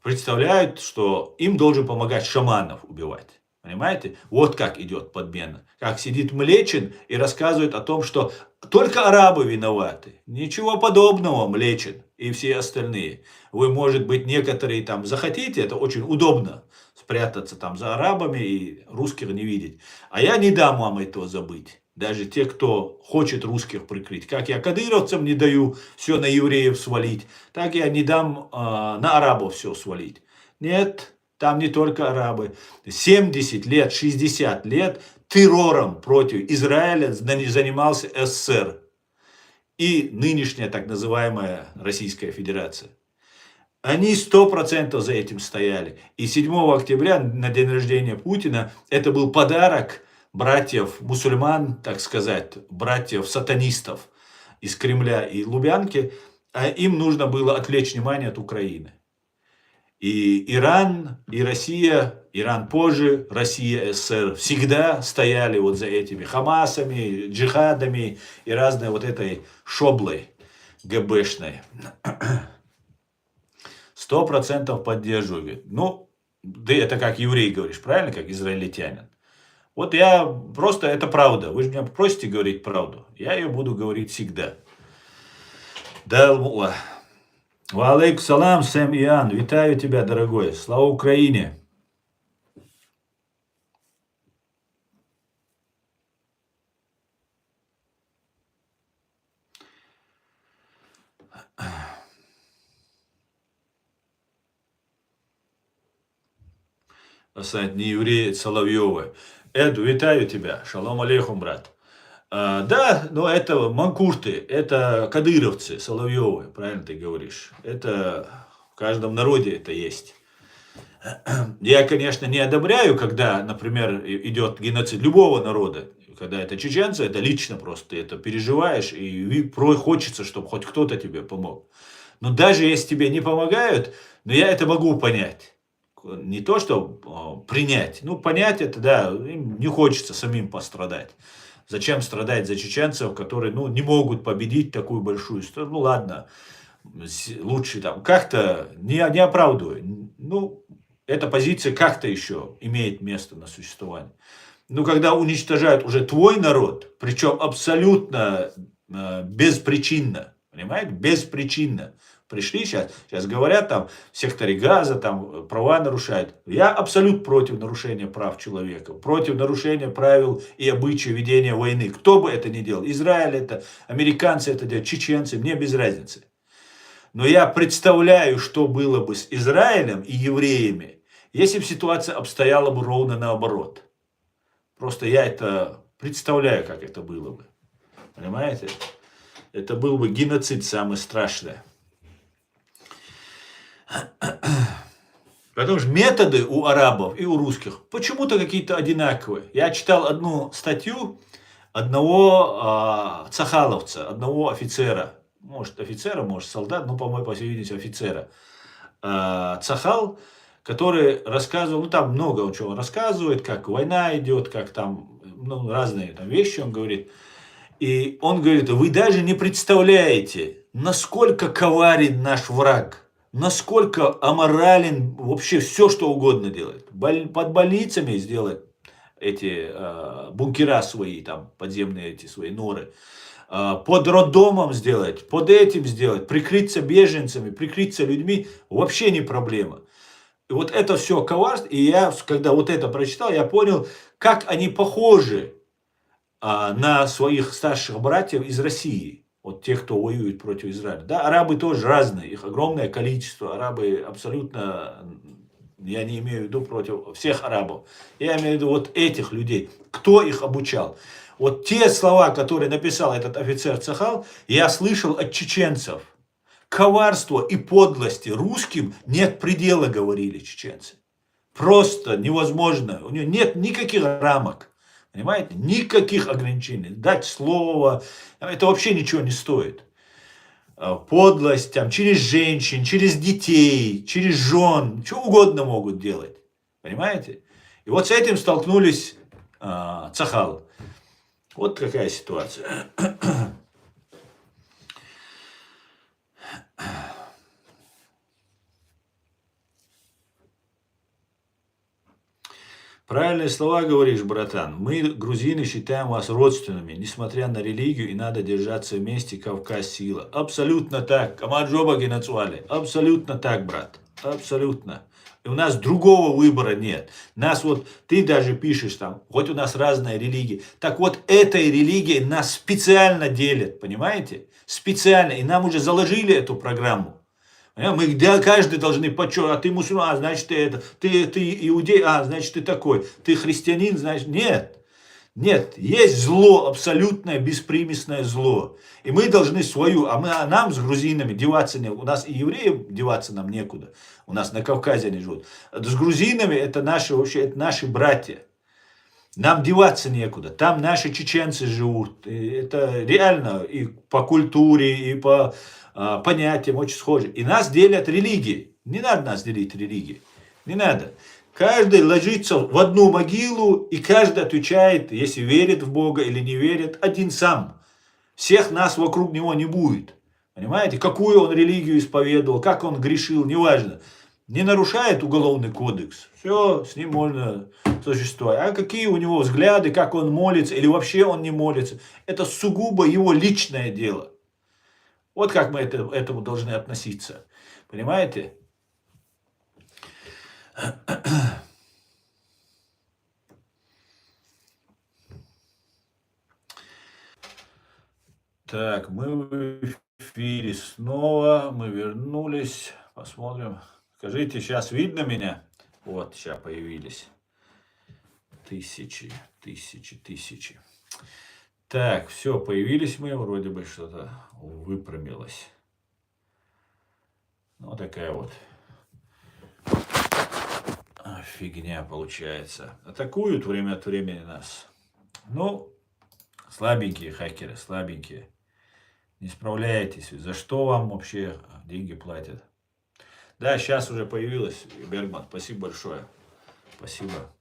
представляют, что им должен помогать Шаманов убивать. Понимаете? Вот как идет подмена. Как сидит Млечин и рассказывает о том, что только арабы виноваты. Ничего подобного, Млечин и все остальные. Вы, может быть, некоторые там захотите, это очень удобно, спрятаться там за арабами и русских не видеть. А я не дам вам этого забыть. Даже те, кто хочет русских прикрыть. Как я кадыровцам не даю все на евреев свалить, так я не дам на арабов все свалить. Нет. Там не только арабы. 70 лет, 60 лет террором против Израиля занимался СССР. И нынешняя так называемая Российская Федерация. Они 100% за этим стояли. И 7 октября, на день рождения Путина, это был подарок братьев мусульман, так сказать, братьев сатанистов из Кремля и Лубянки. А им нужно было отвлечь внимание от Украины. И Иран, и Россия, Иран позже, Россия, СССР всегда стояли вот за этими Хамасами, джихадами и разной вот этой шоблой ГБшной. 100% поддерживаю. Ну, ты это как еврей говоришь, правильно, как израильтянин. Вот я просто, это правда. Вы же меня просите говорить правду. Я ее буду говорить всегда. Да, Мула. Валейкум салам, Сэм Иоанн. Вітаю тебя, дорогой. Слава Украине. Не евреи Соловьевы. Эду, витаю тебя. Шалом алейхум, брат. Да, но это манкурты, это кадыровцы, Соловьевы, правильно ты говоришь. Это в каждом народе это есть. Я, конечно, не одобряю, когда, например, идет геноцид любого народа. Когда это чеченцы, это лично просто ты это переживаешь, и хочется, чтобы хоть кто-то тебе помог. Но даже если тебе не помогают, но я это могу понять. Не то, что принять. Ну, понять это, да, им не хочется самим пострадать. Зачем страдать за чеченцев, которые, ну, не могут победить такую большую страну? Ну, ладно, лучше там как-то не оправдываю. Ну, эта позиция как-то еще имеет место на существование. Но когда уничтожают уже твой народ, причем абсолютно беспричинно, понимаете, беспричинно, пришли сейчас говорят там в секторе Газа, там права нарушают. Я абсолютно против нарушения прав человека, против нарушения правил и обычаев ведения войны. Кто бы это ни делал, Израиль это, американцы это делают, чеченцы, мне без разницы. Но я представляю, что было бы с Израилем и евреями, если бы ситуация обстояла бы ровно наоборот. Просто я это представляю, как это было бы. Понимаете? Это был бы геноцид самый страшный. Потому что методы у арабов и у русских почему-то какие-то одинаковые. Я читал одну статью одного цахаловца, одного офицера. Может офицера, может солдат, но, по-моему, по всей видимости, офицера. Цахал, который рассказывал, ну там много он чего рассказывает, как война идет, как там, ну, разные там вещи он говорит. И он говорит, вы даже не представляете, насколько коварен наш враг, насколько аморален, вообще все, что угодно делает. Под больницами сделать эти бункера свои, там, подземные эти свои норы. Под роддомом сделать, под этим сделать, прикрыться беженцами, прикрыться людьми, вообще не проблема. И вот это все коварство, и я, когда вот это прочитал, я понял, как они похожи на своих старших братьев из России, вот тех, кто воюет против Израиля. Да, арабы тоже разные, их огромное количество, арабы абсолютно, я не имею в виду против всех арабов, я имею в виду вот этих людей, кто их обучал. Вот те слова, которые написал этот офицер Цахал, я слышал от чеченцев. Коварство и подлости русским нет предела, говорили чеченцы. Просто невозможно, у него нет никаких рамок. Понимаете? Никаких ограничений. Дать слово, это вообще ничего не стоит. Подлость там, через женщин, через детей, через жен, что угодно могут делать. Понимаете? И вот с этим столкнулись Цахал. Вот какая ситуация. Правильные слова говоришь, братан. Мы, грузины, считаем вас родственными, несмотря на религию, и надо держаться вместе, Кавказ сила. Абсолютно так. Камаджоба Генацвали. Абсолютно так, брат. Абсолютно. И у нас другого выбора нет. Нас вот, ты даже пишешь там, хоть у нас разная религия. Так вот, этой религией нас специально делят, понимаете? Специально. И нам уже заложили эту программу. Мы каждый должны подчеркнуть, а ты мусульман, значит ты это, ты иудей, значит ты такой, ты христианин, значит, нет. Нет, есть зло, абсолютное беспримесное зло. И мы должны свою, а нам с грузинами деваться не, у нас и евреев деваться нам некуда. У нас на Кавказе они живут. С грузинами это наши, вообще, это наши братья. Нам деваться некуда. Там наши чеченцы живут. И это реально и по культуре, и по понятиям очень схожи. И нас делят религии. Не надо нас делить религии. Не надо. Каждый ложится в одну могилу, и каждый отвечает, если верит в Бога или не верит, один сам. Всех нас вокруг него не будет. Понимаете? Какую он религию исповедовал, как он грешил, неважно. Не нарушает уголовный кодекс. Все, с ним можно существовать. А какие у него взгляды, как он молится, или вообще он не молится, это сугубо его личное дело. Вот как мы этому должны относиться. Понимаете? Так, мы в эфире снова, мы вернулись, посмотрим. Скажите, сейчас видно меня? Вот, сейчас появились. Тысячи. Так, все, появились мы, вроде бы что-то выпрямилось. Ну, такая вот фигня получается. Атакуют время от времени нас. Ну, слабенькие хакеры, слабенькие. Не справляетесь. За что вам вообще деньги платят? Да, сейчас уже появилась, Бергман. Спасибо большое. Спасибо.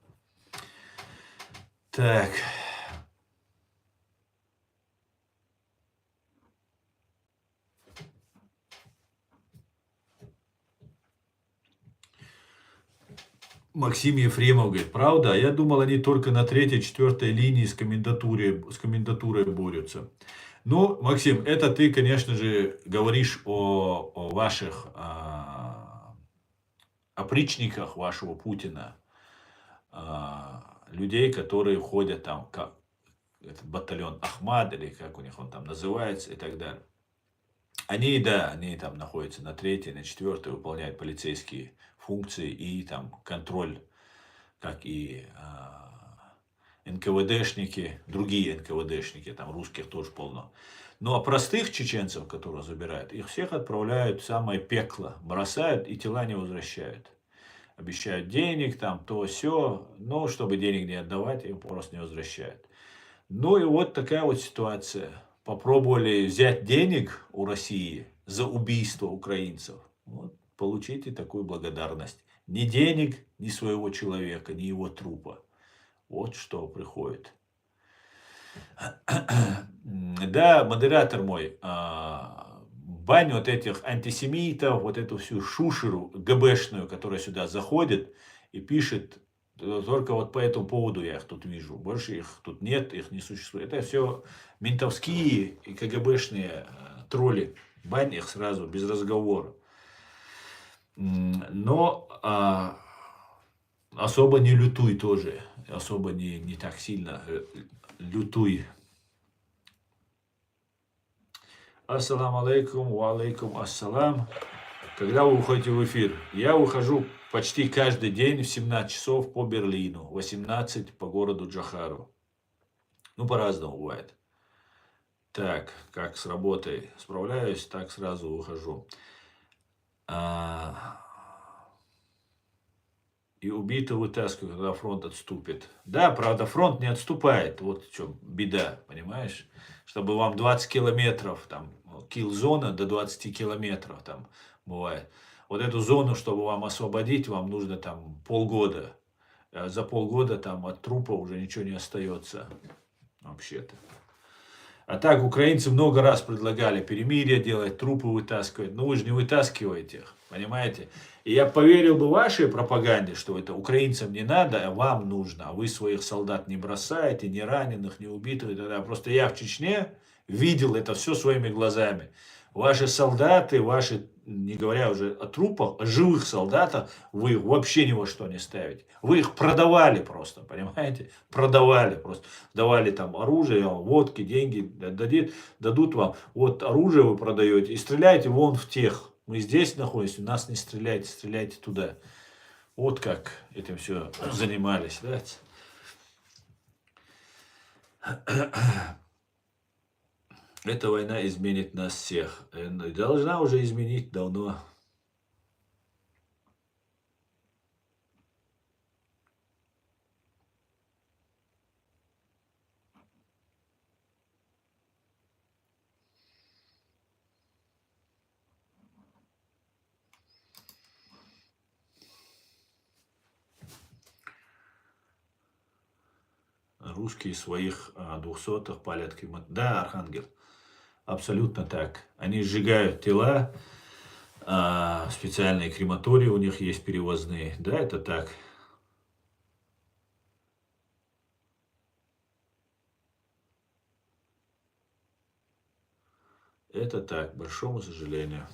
Так. Максим Ефремов говорит, правда? Я думал, они только на 3-4 линии с комендатурой борются. Ну, Максим, это ты, конечно же, говоришь о ваших опричниках вашего Путина, людей, которые ходят там, как этот батальон Ахмад, или как у них он там называется, и так далее. Они, да, они там находятся на 3-й, на 4-й, выполняют полицейские функции и там контроль, как и НКВДшники, другие НКВДшники, там русских тоже полно. Ну а простых чеченцев, которые забирают, их всех отправляют в самое пекло, бросают и тела не возвращают. Обещают денег, там то все, но чтобы денег не отдавать, им просто не возвращают. Ну и вот такая вот ситуация. Попробовали взять денег у России за убийство украинцев. Вот, получите такую благодарность. Ни денег, ни своего человека, ни его трупа. Вот что приходит. Да, модератор мой, бань вот этих антисемитов, вот эту всю шушеру ГБшную, которая сюда заходит и пишет, только вот по этому поводу я их тут вижу. Больше их тут нет, их не существует. Это все ментовские и КГБшные тролли. Бань их сразу, без разговора. Но особо не лютуй тоже. Особо не так сильно лютуй. Ассаламу алейкум, ва алейкум ассалам. Когда вы уходите в эфир? Я ухожу почти каждый день в 17 часов по Берлину, 18 по городу Джохару. Ну, по-разному бывает. Так, как с работой справляюсь, так сразу ухожу. И убитого вытаскивают, когда фронт отступит. Да, правда, фронт не отступает. Вот в чем беда, понимаешь? Чтобы вам 20 километров, там, килл-зона до 20 километров там бывает. Вот эту зону, чтобы вам освободить, вам нужно там полгода. За полгода там от трупа уже ничего не остается. Вообще-то. А так, украинцы много раз предлагали перемирие делать, трупы вытаскивать. Но вы же не вытаскиваете их, понимаете? И я поверил бы вашей пропаганде, что это украинцам не надо, а вам нужно. А вы своих солдат не бросаете, ни раненых, ни убитых. И так далее. Просто я в Чечне видел это все своими глазами. Ваши солдаты, ваши, не говоря уже о трупах, о живых солдатах, вы их вообще ни во что не ставите. Вы их продавали просто, понимаете? Продавали просто. Давали там оружие, водки, деньги дадут вам. Вот оружие вы продаете и стреляете вон в тех. Мы здесь находимся, нас не стреляйте, стреляйте туда. Вот как этим все занимались. Да? Эта война изменит нас всех. Должна уже изменить давно. Русские своих 200-х палят. Да, Архангел. Абсолютно так. Они сжигают тела, специальные крематории у них есть перевозные. Да, это так. Это так, к большому сожалению.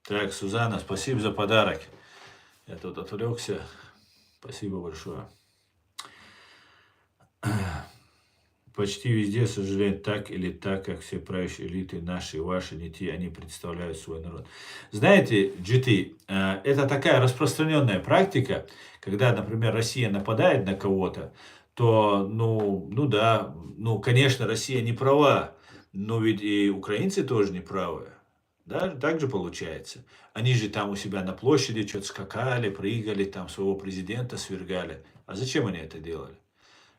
Так, Сузанна, спасибо за подарок. Я тут отвлекся. Спасибо большое. Почти везде, к сожалению, так или так, как все правящие элиты, наши, ваши, не те, они представляют свой народ. Знаете, GT, это такая распространенная практика, когда, например, Россия нападает на кого-то, то, да, конечно, Россия не права, но ведь и украинцы тоже не правы. Да, так же получается. Они же там у себя на площади что-то скакали, прыгали, там своего президента свергали. А зачем они это делали?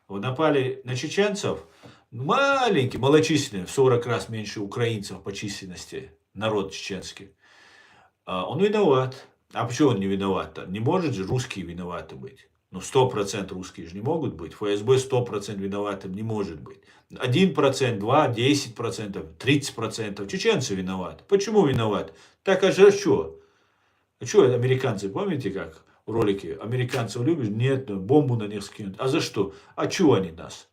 Вот напали на чеченцев, Маленький, малочисленный, в 40 раз меньше украинцев по численности, народ чеченский. Он виноват. А почему он не виноват-то? Не может же русские виноваты быть. Ну, 100% русские же не могут быть. ФСБ 100% виноватым не может быть. 1%, 2, 10%, 30% чеченцы виноваты. Почему виноваты? Так, а же что? А что американцы, помните как в ролике? Американцев любишь? Нет, бомбу на них скинут. А за что? А что они нас?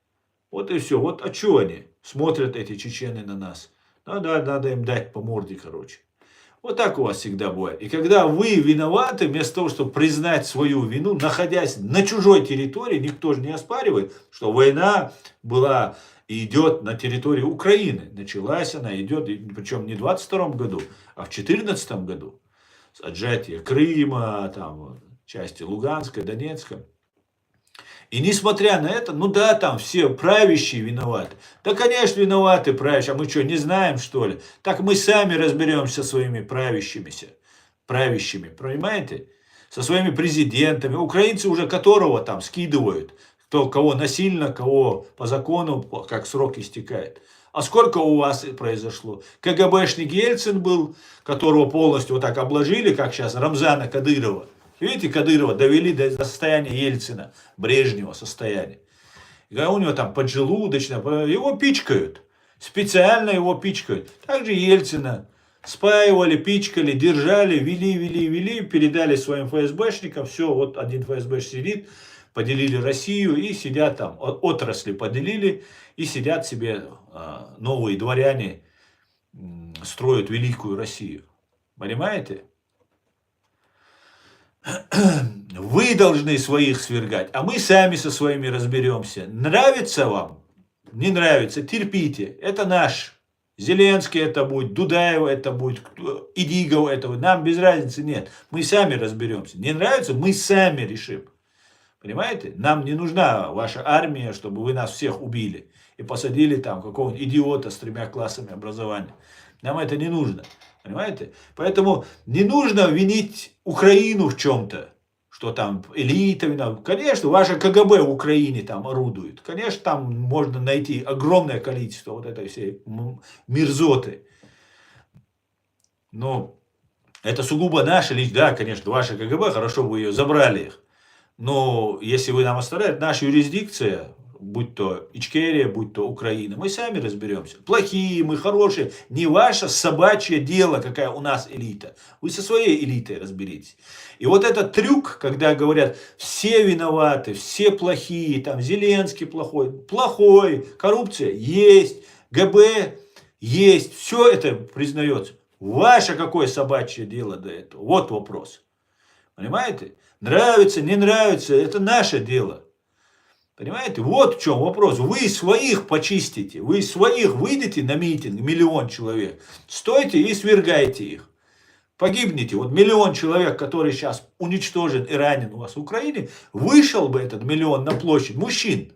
Вот и все. Вот а что они? Смотрят эти чечены на нас. Надо им дать по морде, короче. Вот так у вас всегда бывает. И когда вы виноваты, вместо того, чтобы признать свою вину, находясь на чужой территории, никто же не оспаривает, что война была и идет на территории Украины. Началась она, идет, причем не в 22 году, а в 2014 году. С отжатия Крыма, там, части Луганска, Донецка. И несмотря на это, ну да, там все правящие виноваты. Да, конечно, виноваты правящие. А мы что, не знаем, что ли? Так мы сами разберемся со своими правящими, понимаете? Со своими президентами. Украинцы уже которого там скидывают. Кто, кого насильно, кого по закону, как срок истекает. А сколько у вас произошло? КГБшник Ельцин был, которого полностью вот так обложили, как сейчас Рамзана Кадырова. Видите, Кадырова довели до состояния Ельцина, Брежнева состояния. И когда у него там поджелудочно, его пичкают. Специально его пичкают. Также Ельцина спаивали, пичкали, держали, вели, передали своим ФСБшникам. Все, вот один ФСБшник сидит, поделили Россию и сидят там, отрасли поделили и сидят себе новые дворяне, строят великую Россию. Понимаете? Вы должны своих свергать, а мы сами со своими разберемся. Нравится вам? Не нравится? Терпите. Это наш. Зеленский это будет, Дудаева это будет, Идигова это будет. Нам без разницы нет. Мы сами разберемся. Не нравится? Мы сами решим. Понимаете? Нам не нужна ваша армия, чтобы вы нас всех убили. И посадили там какого-нибудь идиота с 3 классами образования. Нам это не нужно. Понимаете? Поэтому не нужно винить Украину в чем-то, что там элита виновата. Конечно, ваше КГБ в Украине там орудует. Конечно, там можно найти огромное количество вот этой всей мерзоты. Но это сугубо наша личность. Да, конечно, ваше КГБ, хорошо вы ее забрали их. Но если вы нам оставляете, наша юрисдикция, будь то Ичкерия, будь то Украина, мы сами разберемся. Плохие, мы хорошие. Не ваше собачье дело, какая у нас элита. Вы со своей элитой разберитесь. И вот этот трюк, когда говорят, все виноваты, все плохие, там Зеленский плохой, коррупция есть, ГБ есть, все это признается. Ваше какое собачье дело до этого? Вот вопрос. Понимаете? Нравится, не нравится, это наше дело. Понимаете? Вот в чем вопрос. Вы своих почистите. Вы своих выйдете на митинг, 1 миллион человек. Стойте и свергайте их. Погибнете. Вот 1 миллион человек, который сейчас уничтожен и ранен у вас в Украине, вышел бы этот 1 миллион на площадь мужчин.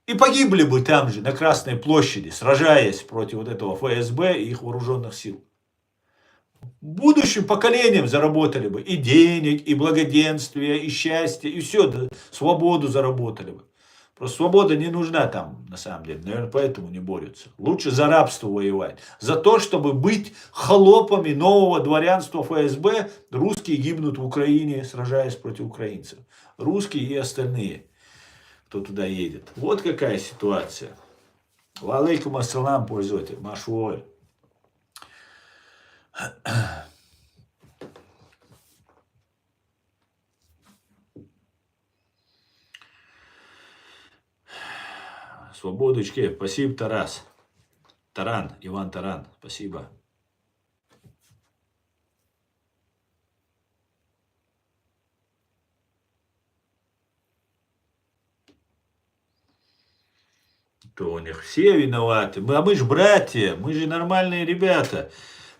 И погибли бы там же, на Красной площади, сражаясь против вот этого ФСБ и их вооруженных сил. Будущим поколениям заработали бы и денег, и благоденствие, и счастье, и все, да, свободу заработали бы. Просто свобода не нужна там, на самом деле, наверное, поэтому не борются. Лучше за рабство воевать. За то, чтобы быть холопами нового дворянства ФСБ, русские гибнут в Украине, сражаясь против украинцев. Русские и остальные, кто туда едет. Вот какая ситуация. Ва алейкум ассалам, пользователь, машволь. Свободочки, спасибо, Тарас. Таран, Иван Таран, спасибо. То у них все виноваты. Мы же братья, мы же нормальные ребята.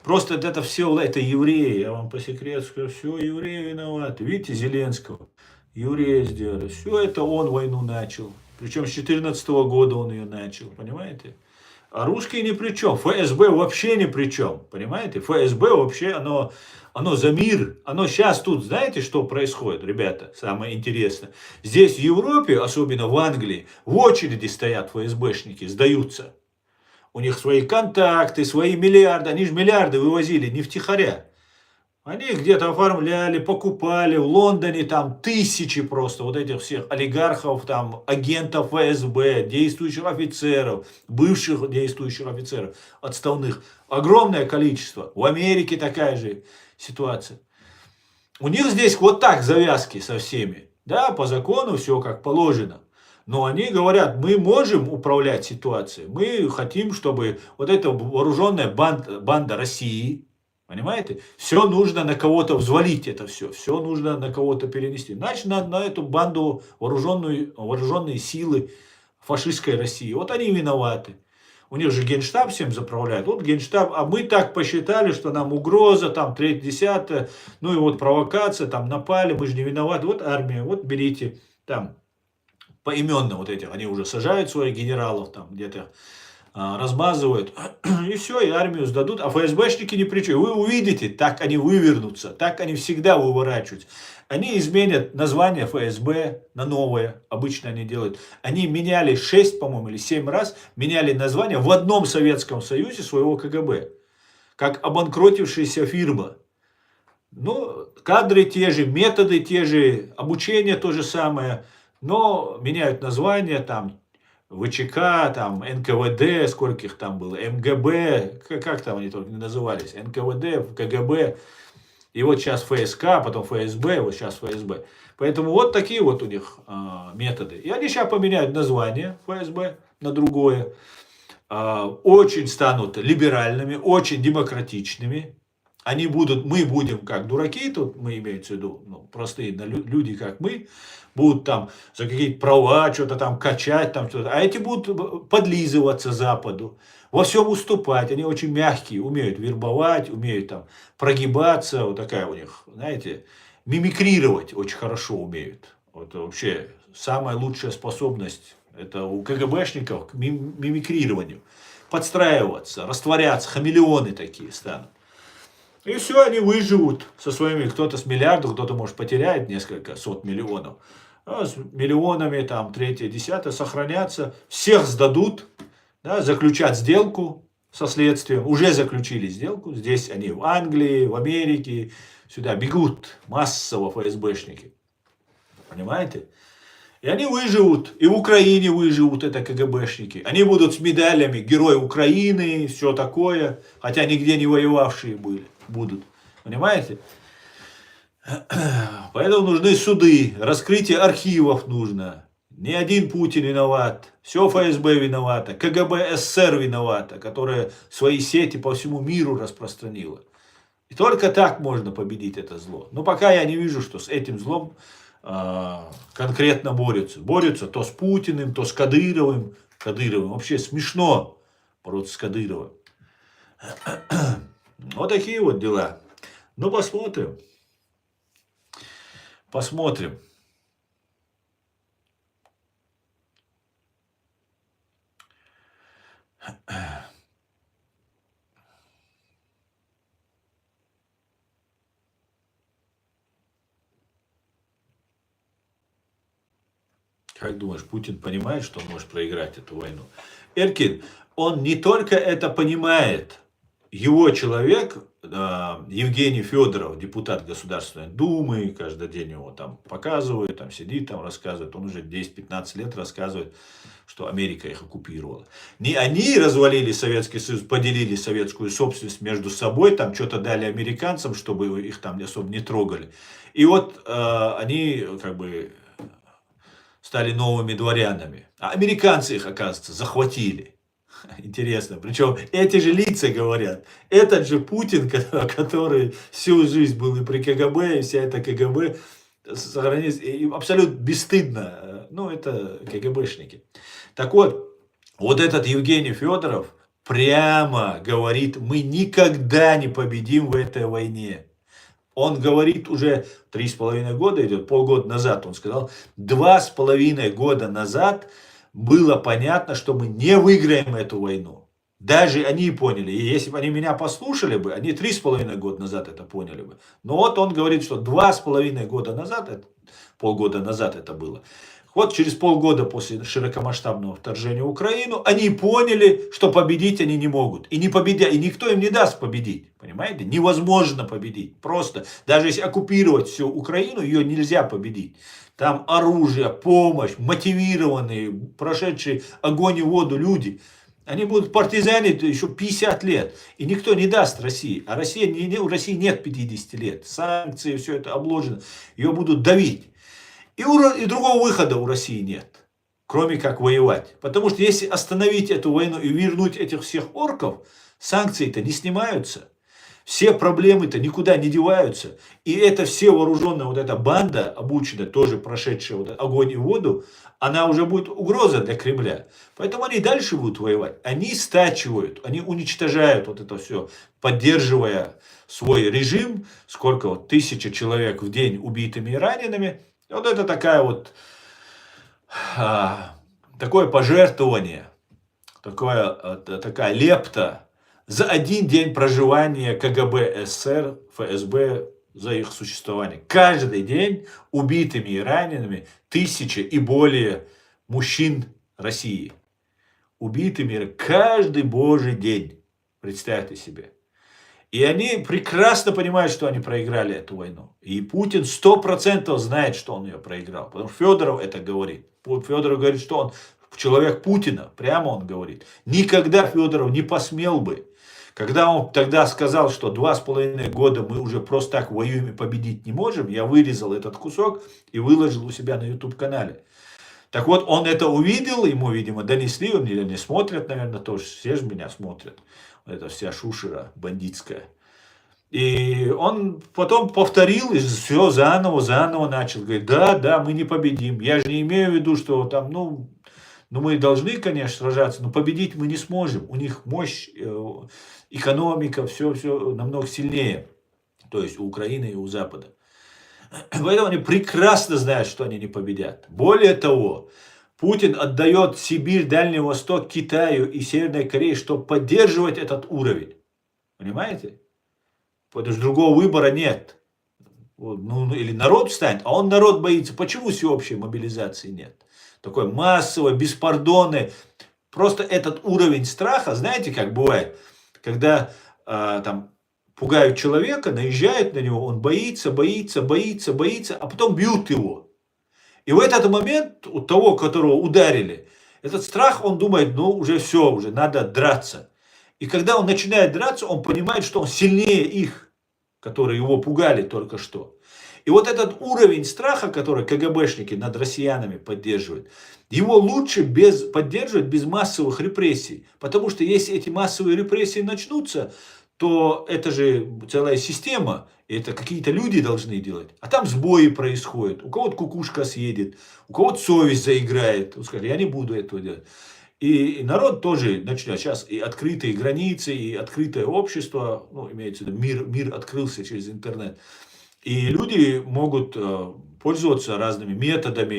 Просто это все, это евреи. Я вам по секрету скажу, все евреи виноваты. Видите, Зеленского евреи сделали. Все это он войну начал. Причем с 2014 года он ее начал, понимаете? А русские ни при чем. ФСБ вообще ни при чем. Понимаете? ФСБ вообще, оно за мир. Оно сейчас тут, знаете, что происходит, ребята? Самое интересное. Здесь в Европе, особенно в Англии, в очереди стоят ФСБшники, сдаются. У них свои контакты, свои миллиарды. Они же миллиарды вывозили не втихаря. Они где-то оформляли, покупали. В Лондоне там тысячи просто вот этих всех олигархов, там, агентов ФСБ, действующих офицеров, бывших действующих офицеров, отставных. Огромное количество. В Америке такая же ситуация. У них здесь вот так завязки со всеми. Да, по закону все как положено. Но они говорят, мы можем управлять ситуацией. Мы хотим, чтобы вот эта вооруженная банда России, понимаете, все нужно на кого-то взвалить это все нужно на кого-то перенести. Значит, на эту банду вооруженные силы фашистской России. Вот они виноваты. У них же Генштаб всем заправляет. Вот Генштаб, а мы так посчитали, что нам угроза, там, 3-10, ну и вот провокация, там, напали, мы же не виноваты. Вот армия, вот берите, там, поименно вот этих, они уже сажают своих генералов, там, где-то размазывают, и все, и армию сдадут, а ФСБшники ни при чем. Вы увидите, так они вывернутся, так они всегда выворачиваются. Они изменят название ФСБ на новое, обычно они делают. Они меняли 6, по-моему, или 7 раз, меняли название в одном Советском Союзе своего КГБ, как обанкротившаяся фирма. Ну, кадры те же, методы те же, обучение то же самое, но меняют название, там, ВЧК, там, НКВД, сколько их там было, МГБ, как там они только не назывались, НКВД, КГБ, и вот сейчас ФСК, потом ФСБ, вот сейчас ФСБ. Поэтому вот такие вот у них методы. И они сейчас поменяют название ФСБ на другое, очень станут либеральными, очень демократичными. Они будут, мы будем как дураки, тут мы имеется в виду, ну, простые люди, как мы, будут там за какие-то права что-то там качать, там что-то, а эти будут подлизываться Западу, во всем уступать, они очень мягкие, умеют вербовать, умеют там прогибаться, вот такая у них, знаете, мимикрировать очень хорошо умеют. Вот вообще самая лучшая способность, это у КГБшников к мимикрированию, подстраиваться, растворяться, хамелеоны такие станут. И все, они выживут со своими, кто-то с миллиардом, кто-то, может, потеряет несколько сот миллионов. А с миллионами, там, третье, десятое, сохранятся. Всех сдадут, да, заключат сделку со следствием. Уже заключили сделку. Здесь они в Англии, в Америке. Сюда бегут массово ФСБшники. Понимаете? И они выживут. И в Украине выживут, это КГБшники. Они будут с медалями Герой Украины, все такое. Хотя нигде не воевавшие будут. Понимаете? Поэтому нужны суды. Раскрытие архивов нужно. Ни один Путин виноват. Все ФСБ виновата. КГБ СССР виновата, которая свои сети по всему миру распространила. И только так можно победить это зло. Но пока я не вижу, что с этим злом конкретно борются. Борются то с Путиным, то с Кадыровым. Вообще смешно бороться с Кадыровым. Вот такие вот дела. Ну, посмотрим. Посмотрим. Как думаешь, Путин понимает, что он может проиграть эту войну? Эркин, он не только это понимает. Его человек, Евгений Федоров, депутат Государственной Думы, каждый день его там показывают, там сидит, там рассказывает. Он уже 10-15 лет рассказывает, что Америка их оккупировала. Не они развалили Советский Союз, поделили советскую собственность между собой, там что-то дали американцам, чтобы их там особо не трогали. И вот они как бы стали новыми дворянами. А американцы их, оказывается, захватили. Интересно. Причем эти же лица говорят. Этот же Путин, который всю жизнь был и при КГБ, и вся эта КГБ сохранилась. И абсолютно бесстыдно. Ну, это КГБшники. Так вот, вот этот Евгений Федоров прямо говорит, мы никогда не победим в этой войне. Он говорит уже 3,5 года идет, полгода назад он сказал, 2,5 года назад было понятно, что мы не выиграем эту войну. Даже они поняли. И если бы они меня послушали бы, они 3,5 года назад это поняли бы. Но вот он говорит, что 2,5 года назад, полгода назад это было. Вот через полгода после широкомасштабного вторжения в Украину, они поняли, что победить они не могут. И не победят, и никто им не даст победить. Понимаете? Невозможно победить. Просто, даже если оккупировать всю Украину, ее нельзя победить. Там оружие, помощь, мотивированные, прошедшие огонь и воду люди. Они будут партизанить еще 50 лет. И никто не даст России. А у России нет 50 лет. Санкции, все это обложено. Ее будут давить. И другого выхода у России нет. Кроме как воевать. Потому что если остановить эту войну и вернуть этих всех орков, санкции-то не снимаются. Все проблемы-то никуда не деваются. И это все вооруженная вот эта банда, обученная, тоже прошедшая вот огонь и воду, она уже будет угроза для Кремля. Поэтому они дальше будут воевать. Они стачивают, они уничтожают вот это все, поддерживая свой режим. Сколько вот 1000 человек в день убитыми и ранеными. И вот это такое пожертвование, такая лепта за один день проживания КГБ СССР, ФСБ, за их существование. Каждый день убитыми и ранеными 1000 и более мужчин России. Убитыми каждый божий день. Представьте себе. И они прекрасно понимают, что они проиграли эту войну. И Путин 100% знает, что он ее проиграл. Потому что Федоров это говорит. Федоров говорит, что он человек Путина. Прямо он говорит. Никогда Федоров не посмел бы. Когда он тогда сказал, что 2,5 года мы уже просто так воюем и победить не можем, я вырезал этот кусок и выложил у себя на YouTube-канале. Так вот, он это увидел, ему, видимо, донесли, он или не смотрят, наверное, тоже, все же меня смотрят. Вот эта вся шушера бандитская. И он потом повторил, и все заново начал. Говорит, да, мы не победим. Я же не имею в виду, что там, мы должны, конечно, сражаться, но победить мы не сможем. У них мощь, экономика, все намного сильнее. То есть у Украины и у Запада. Поэтому они прекрасно знают, что они не победят. Более того, Путин отдает Сибирь, Дальний Восток, Китаю и Северной Корее, чтобы поддерживать этот уровень. Понимаете? Потому что другого выбора нет. Или народ встанет, а он народ боится. Почему всеобщей мобилизации нет? Такой массовой, беспардонной. Просто этот уровень страха, знаете, как бывает, когда там пугают человека, наезжают на него, он боится, а потом бьют его. И в этот момент у того, которого ударили, этот страх, он думает, уже все, уже надо драться. И когда он начинает драться, он понимает, что он сильнее их, которые его пугали только что. И вот этот уровень страха, который КГБшники над россиянами поддерживают, его лучше поддерживать без массовых репрессий. Потому что если эти массовые репрессии начнутся, то это же целая система, и это какие-то люди должны делать. А там сбои происходят, у кого-то кукушка съедет, у кого-то совесть заиграет. Он скажет, я не буду этого делать. И народ тоже начнет. Сейчас и открытые границы, и открытое общество, имеется в виду, мир открылся через интернет. И люди могут пользоваться разными методами,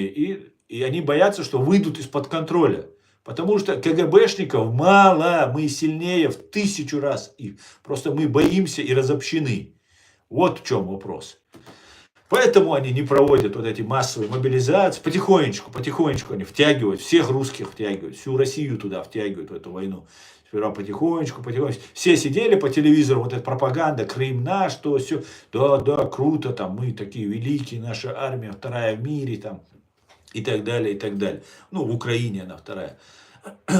и они боятся, что выйдут из-под контроля. Потому что КГБшников мало, мы сильнее в 1000 раз их. Просто мы боимся и разобщены. Вот в чем вопрос. Поэтому они не проводят вот эти массовые мобилизации. Потихонечку они втягивают, всех русских втягивают, всю Россию туда втягивают в эту войну. Сперва потихонечку. Все сидели по телевизору, вот эта пропаганда, Крым наш, то все. Да, круто, там мы такие великие, наша армия вторая в мире, там. И так далее, и так далее. В Украине она вторая.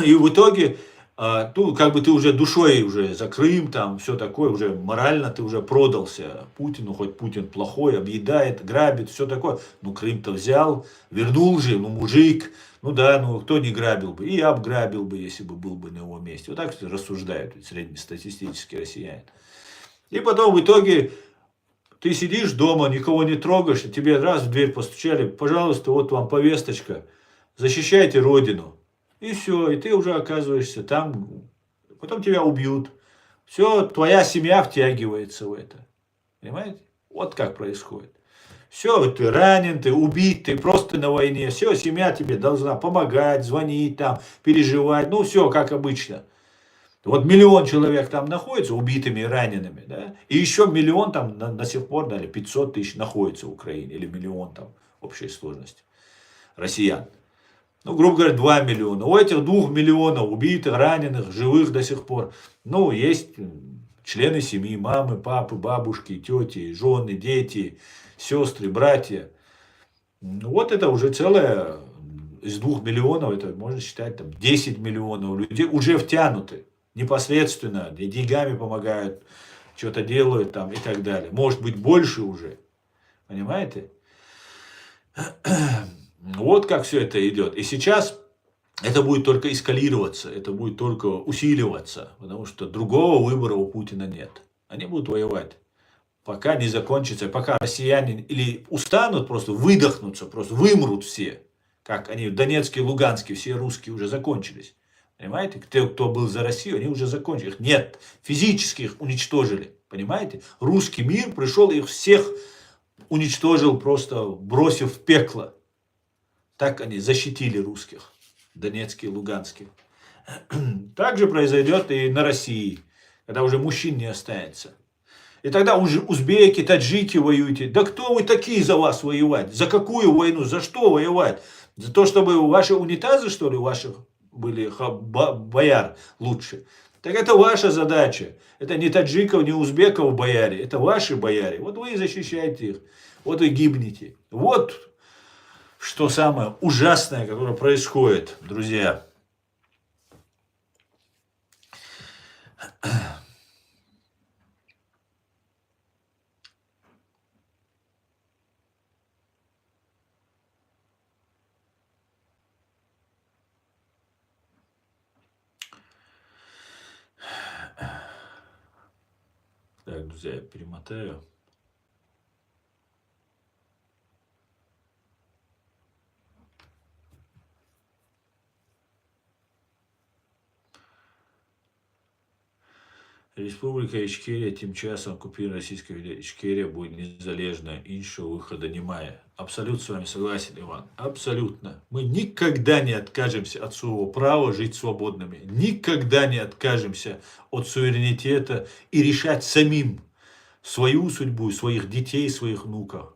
И в итоге, ты уже душой уже за Крым, там все такое, уже морально ты уже продался Путину, хоть Путин плохой, объедает, грабит, все такое. Крым-то взял, вернул же, мужик. Кто не грабил бы, и я бы грабил бы, если бы был бы на его месте. Вот так рассуждают среднестатистический россиянин. И потом в итоге ты сидишь дома, никого не трогаешь, и тебе раз в дверь постучали, пожалуйста, вот вам повесточка, защищайте Родину. И все, и ты уже оказываешься там, потом тебя убьют. Все, твоя семья втягивается в это. Понимаете? Вот как происходит. Все, ты ранен, ты убит, ты просто на войне. Все, семья тебе должна помогать, звонить, там, переживать. Все как обычно. Вот миллион человек там находится, убитыми и ранеными, да, и еще миллион там до сих пор, дали 500 тысяч находится в Украине, или миллион там общей сложности россиян. Ну, грубо говоря, 2 миллиона. У этих 2 миллионов убитых, раненых, живых до сих пор, ну, есть члены семьи, мамы, папы, бабушки, тети, жены, дети, сестры, братья. Ну, вот это уже целое, из 2 миллионов, это можно считать, там, 10 миллионов людей уже втянуты непосредственно, и деньгами помогают, что-то делают там и так далее. Может быть, больше уже, понимаете? Вот как все это идет. И сейчас это будет только эскалироваться, это будет только усиливаться, потому что другого выбора у Путина нет. Они будут воевать, пока не закончится, пока россияне или устанут, просто выдохнутся, просто вымрут все, как они в Донецке и Луганске, все русские уже закончились. Понимаете? Те, кто был за Россию, они уже закончили. Их нет. Физически их уничтожили. Понимаете? Русский мир пришел, их всех уничтожил, просто бросив в пекло. Так они защитили русских. Донецкие и Луганские. Так же произойдет и на России, когда уже мужчин не останется. И тогда уже узбеки, таджики воюете. Да кто вы такие за вас воевать? За какую войну? За что воевать? За то, чтобы ваши унитазы, что ли, ваших были бояр лучше? Так это ваша задача. Это не таджиков, не узбеков бояре. Это ваши бояре. Вот вы и защищаете их. Вот вы гибнете. Вот что самое ужасное, которое происходит, друзья. Так, друзья, я перемотаю. Республіка Ічкерія тим часом оккупирована Российской Федерацией. Ичкерия будет незалежна, іншого выхода немає. Абсолютно с вами согласен, Иван. Абсолютно. Мы никогда не откажемся от своего права жить свободными. Никогда не откажемся от суверенитета и решать самим свою судьбу, своих детей, своих внуков.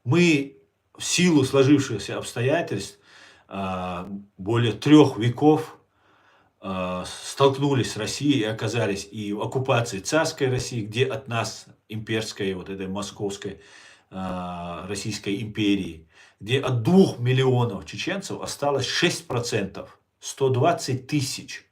Мы в силу сложившихся обстоятельств более 3 веков столкнулись с Россией и оказались и в оккупации царской России, где от нас имперской, вот этой московской Российской империи, где от 2 миллионов чеченцев осталось 6%, 120 тысяч.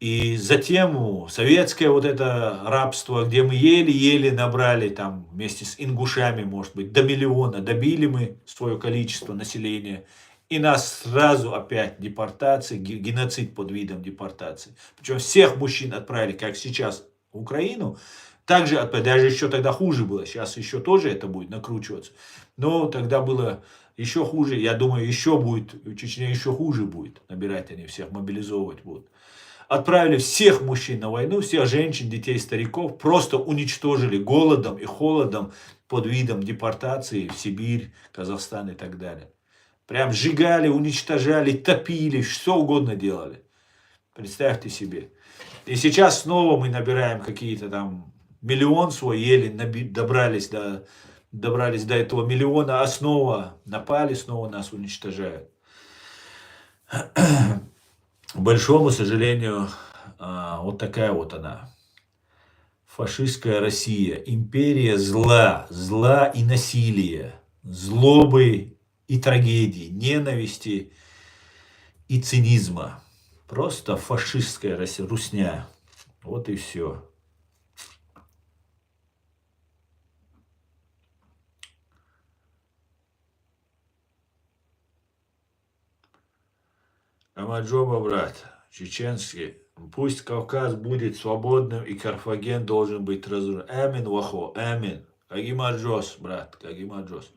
И затем советское вот это рабство, где мы еле-еле набрали там вместе с ингушами, может быть, до миллиона, добили мы свое количество населения. И нас сразу опять депортация, геноцид под видом депортации. Причем всех мужчин отправили, как сейчас, в Украину. Также даже еще тогда хуже было. Сейчас еще тоже это будет накручиваться. Но тогда было еще хуже. Я думаю, еще будет, в Чечне еще хуже будет. Набирать они всех, мобилизовывать будут. Отправили всех мужчин на войну, всех женщин, детей, стариков. Просто уничтожили голодом и холодом под видом депортации в Сибирь, Казахстан и так далее. Прям сжигали, уничтожали, топили, что угодно делали. Представьте себе. И сейчас снова мы набираем какие-то там миллион свой, еле добрались до этого миллиона, а снова напали, снова нас уничтожают. К большому сожалению, вот такая вот она. Фашистская Россия. Империя зла, зла и насилия, злобы и трагедии, ненависти и цинизма. Просто фашистская Россия, русня. Вот и все. Амаджоба, брат, чеченский. Пусть Кавказ будет свободным, и Карфаген должен быть разрушен. Амин, вахо, амин. Кагимаджос, брат, кагимаджос.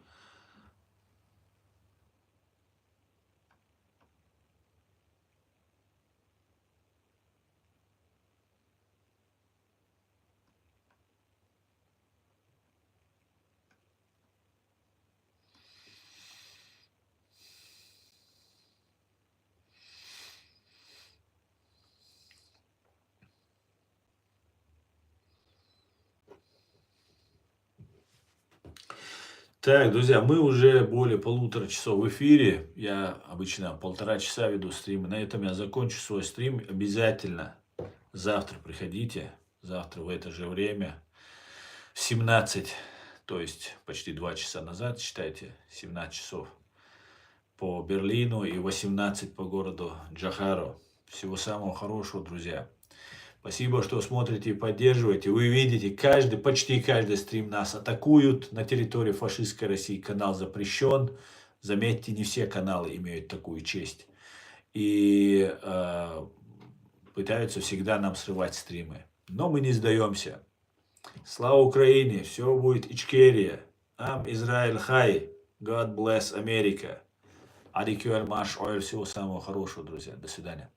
Так, друзья, мы уже более 1,5 часа в эфире. Я обычно 1,5 часа веду стримы. На этом я закончу свой стрим. Обязательно завтра приходите. Завтра в это же время. В 17, то есть почти 2 часа назад, считайте, 17 часов по Берлину и 18 по городу Джахару. Всего самого хорошего, друзья. Спасибо, что смотрите и поддерживаете. Вы видите, почти каждый стрим нас атакуют на территории фашистской России. Канал запрещен. Заметьте, не все каналы имеют такую честь. И пытаются всегда нам срывать стримы. Но мы не сдаемся. Слава Украине! Все будет Ичкерия. Ам Израиль Хай. God bless America. Адикюэль Маш. Всего самого хорошего, друзья. До свидания.